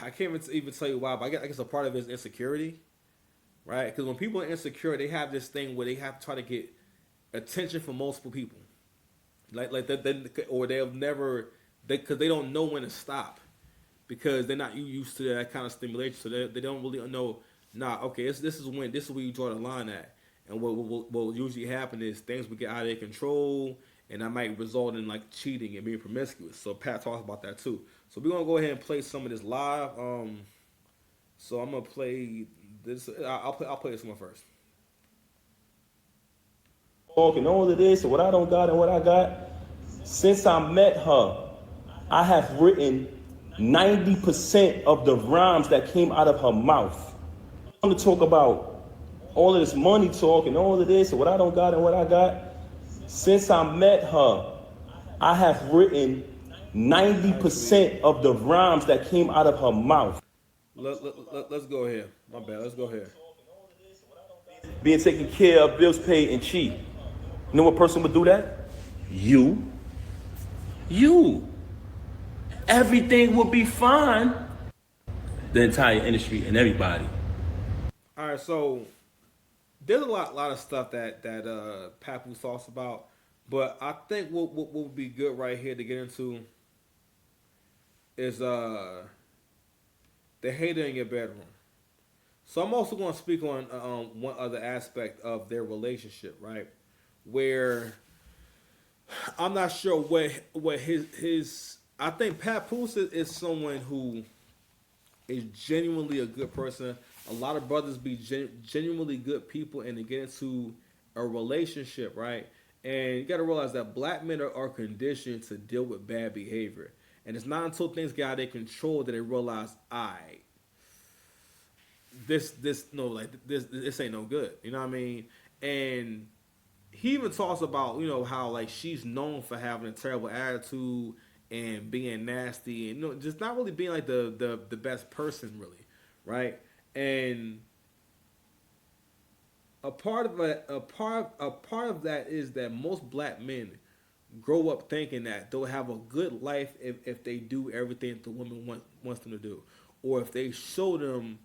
I can't even tell you why, but I guess a part of it is insecurity, right? Because when people are insecure, they have this thing where they have to try to get attention from multiple people, like that, or they'll never, because they don't know when to stop, because they're not used to that kind of stimulation, so they don't really know. Nah, okay, this is where you draw the line at. And what will usually happen is things will get out of their control, and that might result in like cheating and being promiscuous. So Pat talks about that too. So we're gonna go ahead and play some of this live. So I'm gonna play this. I'll play this one first. Talking all of this, what I don't got and what I got. Since I met her, I have written 90% of the rhymes that came out of her mouth. I'm gonna talk about all of this money talk and all of this, what I don't got and what I got. Since I met her, I have written 90% of the rhymes that came out of her mouth. Let's go here. My bad. Let's go here. Being taken care of, bills paid, and cheap. You know what person would do that? You. You. Everything will be fine. The entire industry and everybody. All right, so there's a lot of stuff that Papoose talks about, but I think what would be good right here to get into is the hater in your bedroom. So I'm also going to speak on one other aspect of their relationship, right? Where I'm not sure what his I think Papoose is someone who is genuinely a good person. A lot of brothers be genuinely good people and they get into a relationship, right? And you got to realize that black men are conditioned to deal with bad behavior. And it's not until things get out of their control that they realize, this ain't no good. You know what I mean? And he even talks about, how like she's known for having a terrible attitude and being nasty and just not really being like the best person really, right? And a part of that is that most black men grow up thinking that they'll have a good life if they do everything the woman wants them to do, or if they show them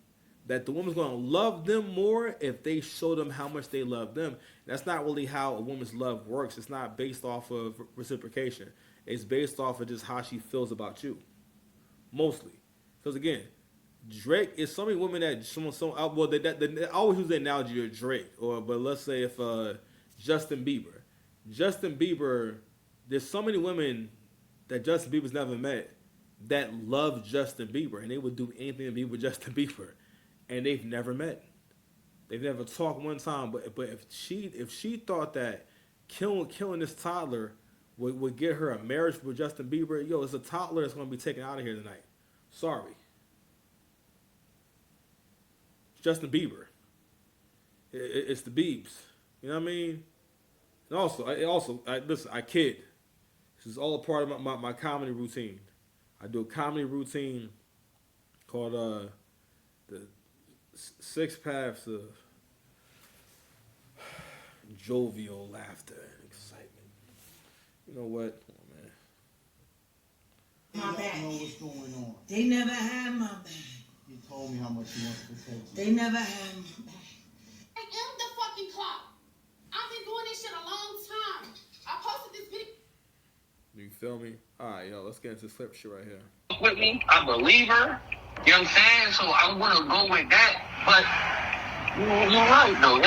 that the woman's going to love them more if they show them how much they love them. That's not really how a woman's love works. It's not based off of reciprocation. It's based off of just how she feels about you, mostly. Because again, Drake is so many women that they always use the analogy of Drake, but let's say if Justin Bieber, there's so many women that Justin Bieber's never met that love Justin Bieber and they would do anything to be with Justin Bieber, and they've never met, they've never talked one time. But if she thought that killing this toddler would get her a marriage with Justin Bieber, it's a toddler that's going to be taken out of here tonight. Sorry. Justin Bieber. It's the Biebs. You know what I mean? And also, listen, I kid. This is all a part of my comedy routine. I do a comedy routine called the 6 Paths of Jovial Laughter and Excitement. You know what? Come on, man. My back. I know what's going on. They never had my back. He told me how much he wants to take you. They never had my back. I am the fucking clock. I've been doing this shit a long time. I posted this video. You feel me? Alright, let's get into this clip shit right here. With me, I believe her. You know what I'm saying? So I want to go with that. But you're right, though.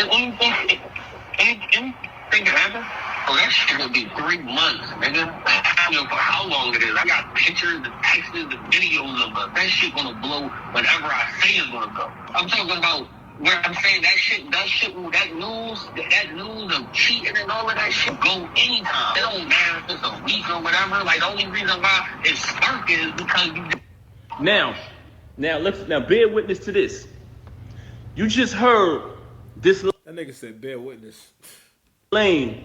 Anything can happen. Oh, that shit gonna be 3 months, nigga. I don't know for how long it is. I got pictures, the texts, the videos of it. That shit gonna blow whenever I say it's gonna go. I'm talking about where I'm saying that news of cheating and all of that shit go anytime. It don't matter if it's a week or whatever. Like, the only reason why it's spark is because you. Now bear witness to this. You just heard this That nigga said bear witness. lane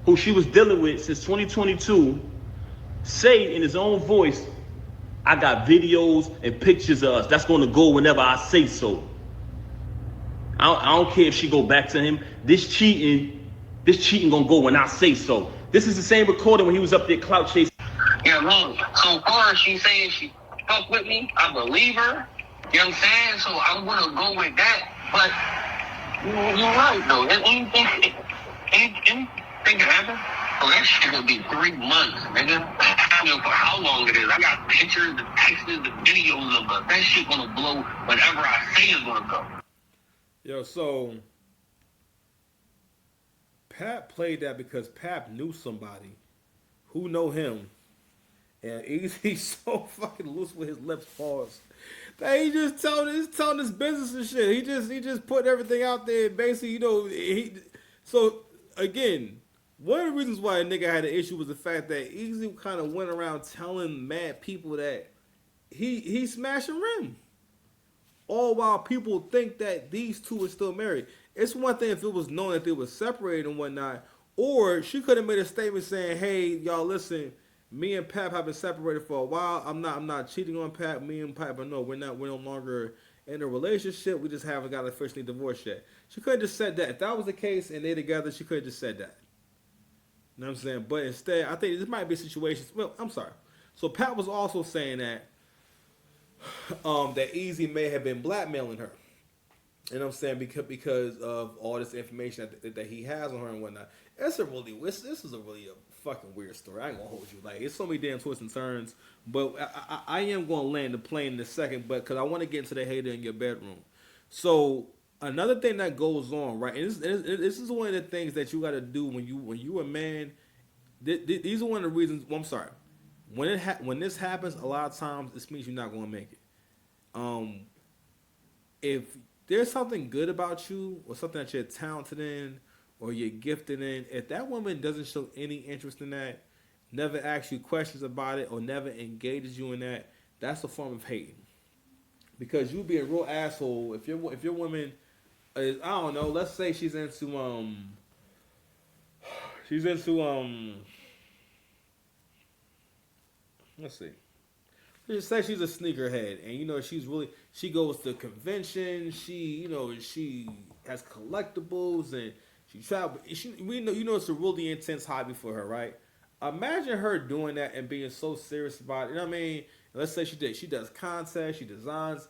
who she was dealing with since 2022 say in his own voice, I got videos and pictures of us. That's going to go whenever I say so. I don't care if she go back to him. This cheating gonna go when I say so. This is the same recording when he was up there clout chasing. Yeah, well, so far she's saying she fuck with me. I believe her. You know what I'm saying? So I want to go with that. But you're right, though. Anything can happen. Oh, that shit gonna be 3 months, nigga. I don't know for how long it is. I got pictures, the texts, the videos of it. That shit gonna blow whenever I say it's gonna go. So Pap played that because Pap knew somebody who know him, and he's so fucking loose with his lips paused that he just telling his business and shit. He just put everything out there. Basically, So again, one of the reasons why a nigga had an issue was the fact that Easy kind of went around telling mad people that he smashing Rim. All while people think that these two are still married. It's one thing if it was known that they were separated and whatnot, or she could have made a statement saying, hey, y'all, listen, Me and Pap have been separated for a while. I'm not cheating on Pap. Me and Pap, but no, we're no longer in a relationship. We just haven't got officially divorced yet. She could have just said that. If that was the case and they together, she could have just said that. You know what I'm saying? But instead, I think this might be situations. Well, I'm sorry. So Pat was also saying that that Easy may have been blackmailing her. You know what I'm saying? Because of all this information that he has on her and whatnot. This is a really a fucking weird story. I ain't gonna hold you. Like, it's so many damn twists and turns. But I am gonna land the plane in a second, but because I want to get into the hater in your bedroom. So another thing that goes on, right? And this is one of the things that you got to do when you a man. These are one of the reasons. Well, I'm sorry. When this happens, a lot of times this means you're not gonna make it. If there's something good about you or something that you're talented in or you're gifted in, if that woman doesn't show any interest in that, never asks you questions about it or never engages you in that, that's a form of hating. Because you be a real asshole if your woman is, I don't know, let's say she's into let's see. Just say she's a sneakerhead, and she goes to conventions. She has collectibles, and she travel. It's a really intense hobby for her, right? Imagine her doing that and being so serious about it. You know what I mean? Let's say she does contests, she designs.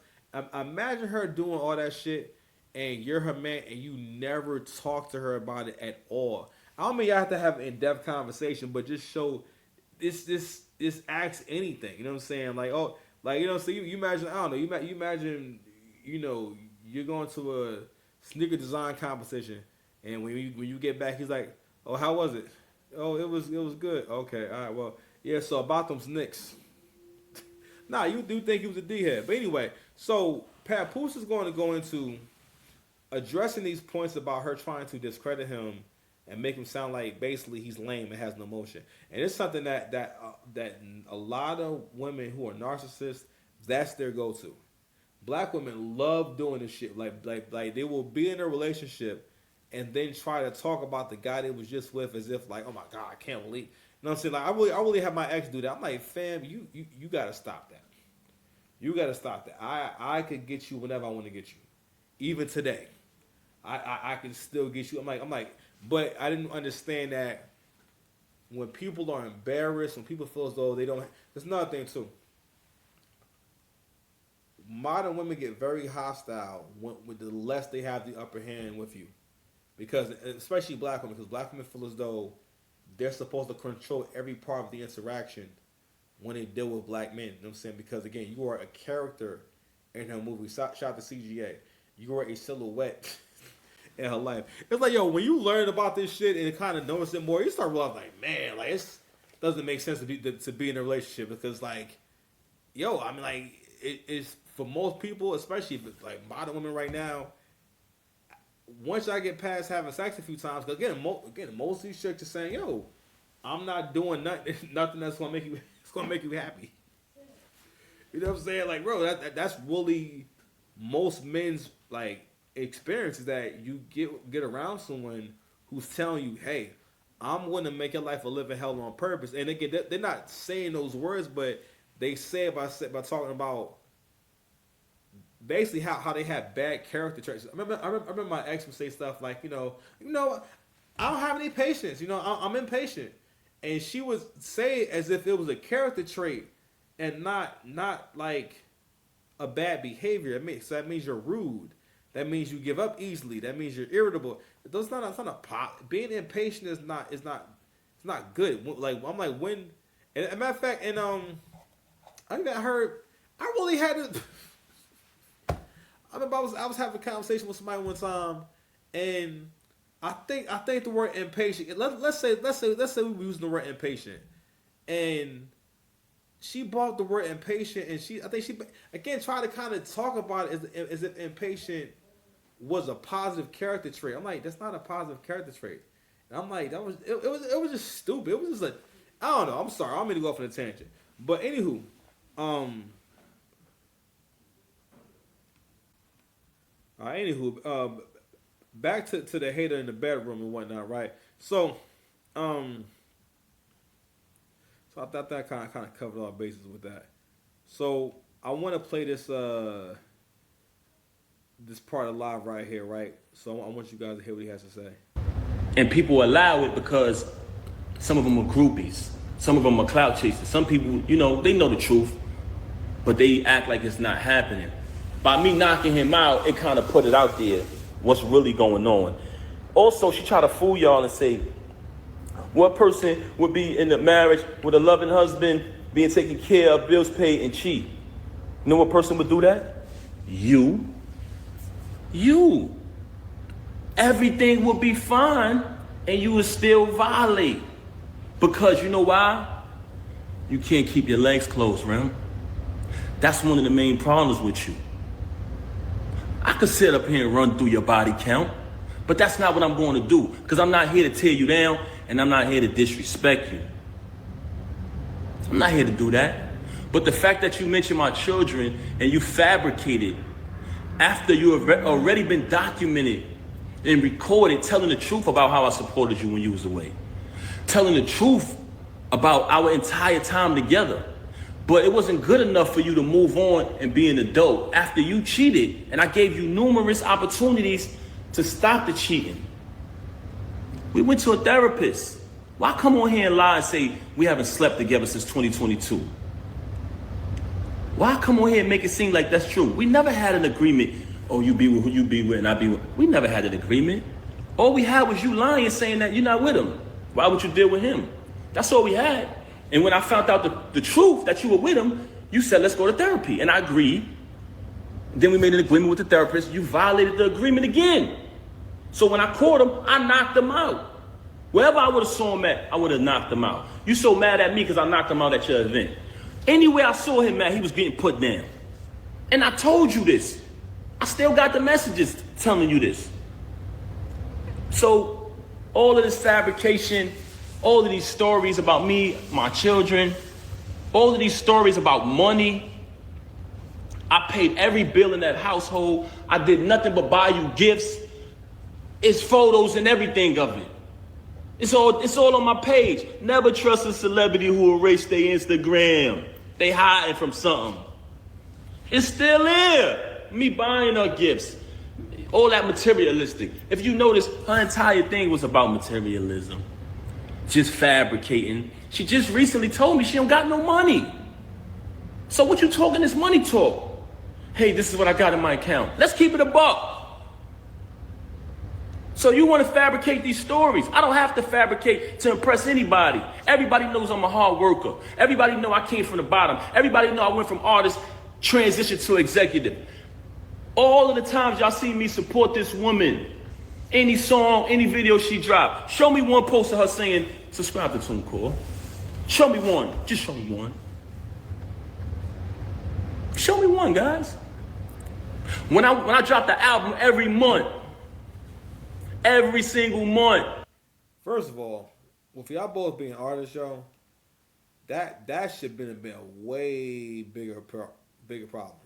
Imagine her doing all that shit, and you're her man, and you never talk to her about it at all. I don't mean you have to have an in-depth conversation, but just show this acts anything. You know what I'm saying? Like, oh, like, so you imagine, I don't know, you imagine, you're going to a sneaker design competition, and when you get back, he's like, oh, how was it? Oh, it was good. Okay, all right, well, yeah. So about them Knicks. Nah, you do think he was a D head, but anyway. So Papoose is going to go into addressing these points about her trying to discredit him and make him sound like basically he's lame and has no emotion. And it's something that a lot of women who are narcissists, that's their go-to. Black women love doing this shit. Like they will be in a relationship and then try to talk about the guy they was just with as if like, oh my God, I can't believe. You know what I'm saying? Like I really have my ex do that. I'm like, fam, you gotta stop that. You gotta stop that. I could get you whenever I want to get you. Even today. I can still get you. I'm like, but I didn't understand that when people are embarrassed, when people feel as though they don't. There's another thing too. Modern women get very hostile with the less they have the upper hand with you, because especially black women, because black women feel as though they're supposed to control every part of the interaction when they deal with black men. You know what I'm saying? Because again, you are a character in her movie. Shot the CGA. You are a silhouette in her life. It's like, yo, when you learn about this shit and kind of notice it more, you start realizing, like, man, like, it doesn't make sense to be in a relationship because, like, yo, I mean, like, it's for most people, especially like modern women right now. Once I get past having sex a few times, because again, most of these chicks are saying, yo, I'm not doing nothing that's gonna make you, it's gonna make you happy. You know what I'm saying? Like, bro, that's really most men's like experience is that you get around someone who's telling you, hey, I'm going to make your life a living hell on purpose. And again, they're not saying those words, but they say it by talking about basically how they have bad character traits. I remember my ex would say stuff like, I don't have any patience. I'm impatient, and she would say it as if it was a character trait and not like a bad behavior. So that means you're rude. That means you give up easily. That means you're irritable. That's not a pop. Being impatient is not good. Like I'm like when, and as a matter of fact, and I got heard. I really had to. I remember I was having a conversation with somebody one time, and I think the word impatient. Let's say we were using the word impatient, and she brought the word impatient, and I think she again tried to kind of talk about it as if impatient was a positive character trait. I'm like, that's not a positive character trait. And I'm like, it was just stupid. It was just like, I don't know. I'm sorry. I don't mean to go off on a tangent. But anywho, back to the hater in the bedroom and whatnot, right? So So I thought that kind of covered all bases with that. So I want to play this this part of live right here, right? So I want you guys to hear what he has to say. And people allow it because some of them are groupies. Some of them are clout chasers. Some people, you know, they know the truth, but they act like it's not happening. By me knocking him out, it kind of put it out there, what's really going on. Also, she tried to fool y'all and say, what person would be in a marriage with a loving husband, being taken care of, bills paid, and cheat? You know what person would do that? You. You. Everything would be fine, and you would still violate. Because you know why? You can't keep your legs closed, Rem. That's one of the main problems with you. I could sit up here and run through your body count, but that's not what I'm going to do, because I'm not here to tear you down, and I'm not here to disrespect you. I'm not here to do that. But the fact that you mentioned my children and you fabricated after you have already been documented and recorded telling the truth about how I supported you when you was away. Telling the truth about our entire time together. But it wasn't good enough for you to move on and be an adult after you cheated. And I gave you numerous opportunities to stop the cheating. We went to a therapist. Why come on here and lie and say we haven't slept together since 2022? Why come on here and make it seem like that's true? We never had an agreement. Oh, you be with who you be with and I be with. We never had an agreement. All we had was you lying, saying that you're not with him. Why would you deal with him? That's all we had. And when I found out the truth that you were with him, you said, let's go to therapy. And I agreed. Then we made an agreement with the therapist. You violated the agreement again. So when I caught him, I knocked him out. Wherever I would have saw him at, I would have knocked him out. You so mad at me because I knocked him out at your event. Anywhere I saw him at, he was getting put down. And I told you this. I still got the messages telling you this. So all of this fabrication, all of these stories about me, my children, all of these stories about money. I paid every bill in that household. I did nothing but buy you gifts. It's photos and everything of it. It's all on my page. Never trust a celebrity who erased their Instagram. They hiding from something. It's still here. Me buying her gifts. All that materialistic. If you notice, her entire thing was about materialism. Just fabricating. She just recently told me she don't got no money. So what you talking this money talk? Hey, this is what I got in my account. Let's keep it a buck. So you want to fabricate these stories. I don't have to fabricate to impress anybody. Everybody knows I'm a hard worker. Everybody know I came from the bottom. Everybody know I went from artist, transition to executive. All of the times y'all see me support this woman, any song, any video she dropped, show me one post of her saying, subscribe to TuneCore. Show me one. Just show me one. Show me one, guys. When I drop the album every month, every single month. First of all, with y'all both being artists, yo, that should been a way bigger problem.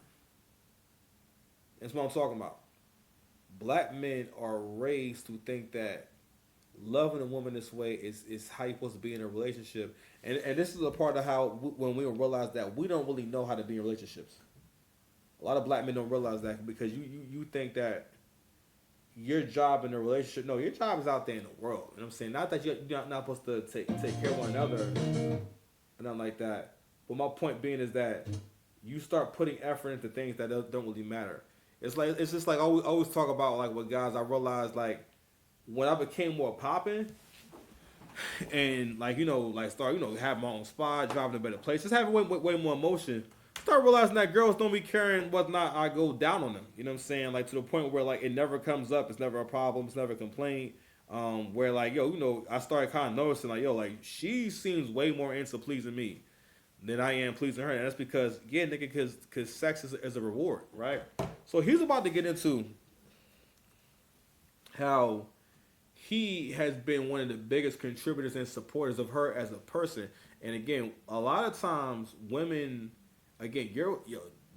That's what I'm talking about. Black men are raised to think that loving a woman this way is how you're supposed to be in a relationship. And this is a part of how when we realize that we don't really know how to be in relationships. A lot of black men don't realize that because you think that your job in a relationship, no, your job is out there in the world. You know what I'm saying? Not that you're not supposed to take care of one another and nothing like that. But my point being is that you start putting effort into things that don't really matter. It's just like I always talk about like with guys. I realized like when I became more popping and like start have my own spot, driving to better places, having way more emotion. Start realizing that girls don't be caring whether or not I go down on them. You know what I'm saying? Like to the point where like it never comes up. It's never a problem. It's never a complaint. Where like I started kind of noticing like like she seems way more into pleasing me than I am pleasing her, and that's because because sex is a reward, right? So he's about to get into how he has been one of the biggest contributors and supporters of her as a person. And again, a lot of times women, again,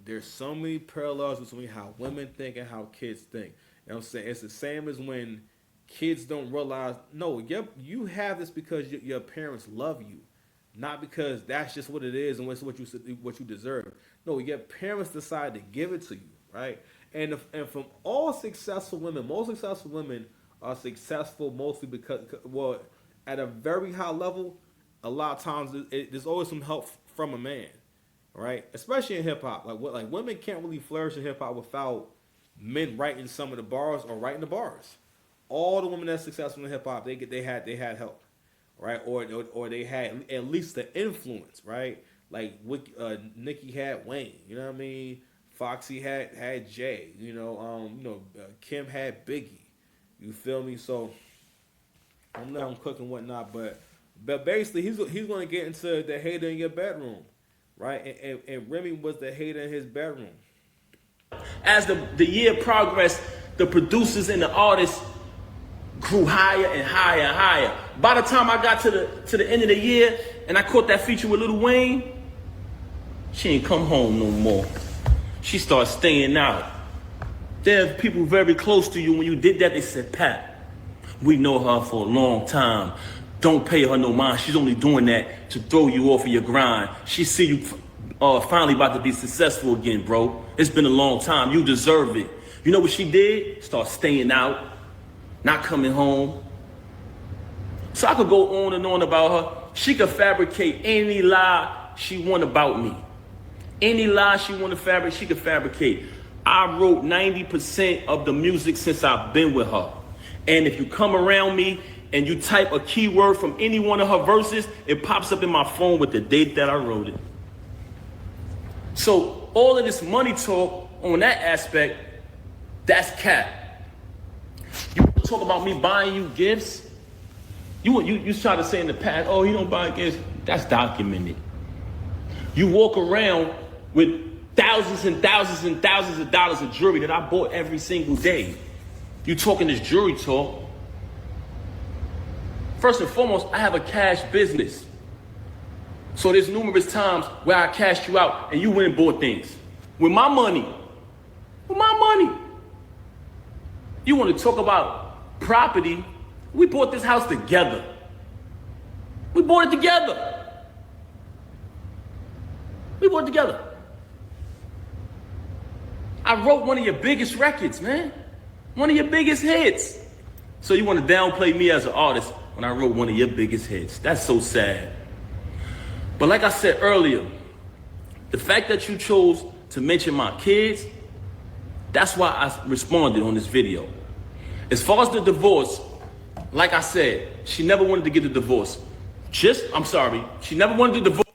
there's so many parallels between how women think and how kids think. You know what I'm saying? It's the same as when kids don't realize, no, you have this because your parents love you. not because that's just what it is and what you deserve. No, your parents decide to give it to you, right? And from all successful women, most successful women are successful mostly because, well, at a very high level, a lot of times there's always some help from a man, right? Especially in hip hop, like women can't really flourish in hip hop without men writing some of the bars or writing the bars. All the women that's successful in hip hop, they had help, right? Or they had at least the influence, right? Like Nicki had Wayne, you know what I mean? Foxy had Jay, Kim had Biggie. You feel me? So I'm not on cooking whatnot, but basically he's going to get into the hater in your bedroom, right? And Remy was the hater in his bedroom. As the year progressed, the producers and the artists grew higher and higher and higher. By the time I got to the end of the year and I caught that feature with Lil Wayne, she ain't come home no more. She started staying out. There are people very close to you. When you did that, they said, Pat, we know her for a long time. Don't pay her no mind. She's only doing that to throw you off of your grind. She see you finally about to be successful again, bro. It's been a long time. You deserve it. You know what she did? Start staying out, not coming home. So I could go on and on about her. She could fabricate any lie she want about me. Any lie she want to fabricate, she could fabricate. I wrote 90% of the music since I've been with her. And if you come around me and you type a keyword from any one of her verses, it pops up in my phone with the date that I wrote it. So all of this money talk on that aspect, that's cap. You talk about me buying you gifts? You try to say in the past, oh, he don't buy gifts. That's documented. You walk around with thousands and thousands and thousands of dollars of jewelry that I bought every single day. You talking this jewelry talk. First and foremost, I have a cash business. So there's numerous times where I cashed you out and you went and bought things. With my money. With my money. You want to talk about property? We bought this house together. We bought it together. We bought it together. I wrote one of your biggest records, man. One of your biggest hits. So you want to downplay me as an artist when I wrote one of your biggest hits. That's so sad. But like I said earlier, the fact that you chose to mention my kids, that's why I responded on this video. As far as the divorce, like I said, she never wanted to get a divorce. She never wanted to divorce.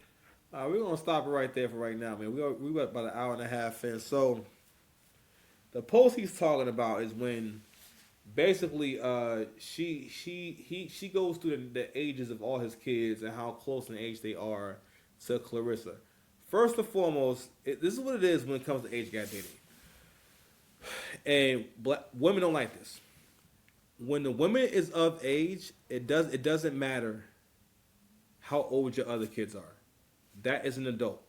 All right, we're going to stop it right there for right now, man. We got about an hour and a half in. So the post he's talking about is when basically she goes through the ages of all his kids and how close in age they are to Clarissa. First and foremost, this is what it is when it comes to age gap dating. And women don't like this. When the woman is of age, it doesn't matter how old your other kids are. That is an adult.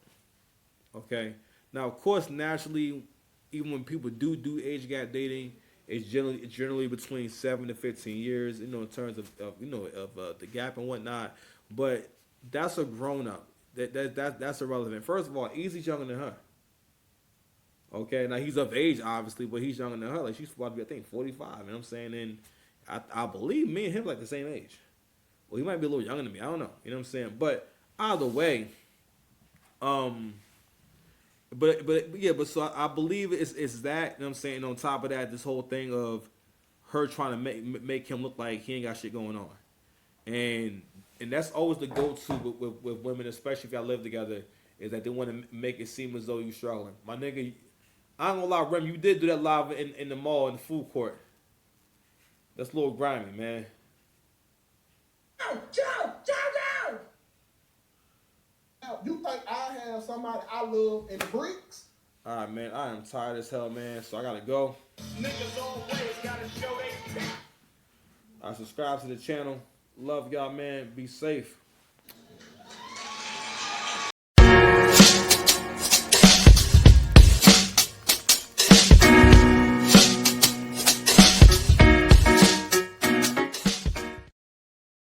Okay? Now, of course, naturally, even when people do age gap dating, it's generally between 7 to 15 years, in terms of the gap and whatnot. But that's a grown up. That's irrelevant. First of all, Easy's younger than her. Okay, now he's of age, obviously, but he's younger than her. Like, she's about to be, I think, 45. You know what I'm saying? And I believe me and him like the same age. Well, he might be a little younger than me. I don't know. You know what I'm saying? But either way, but so I believe it's that. You know what I'm saying? On top of that, this whole thing of her trying to make him look like he ain't got shit going on, and that's always the go-to with women, especially if y'all live together, is that they want to make it seem as though you're struggling. My nigga, I ain't gonna lie, Rem, you did do that live in the mall, in the food court. That's a little grimy, man. Joe! You think I have somebody I love in the bricks? All right, man, I am tired as hell, man, so I gotta go. Niggas always gotta show they. Subscribe to the channel. Love y'all, man. Be safe.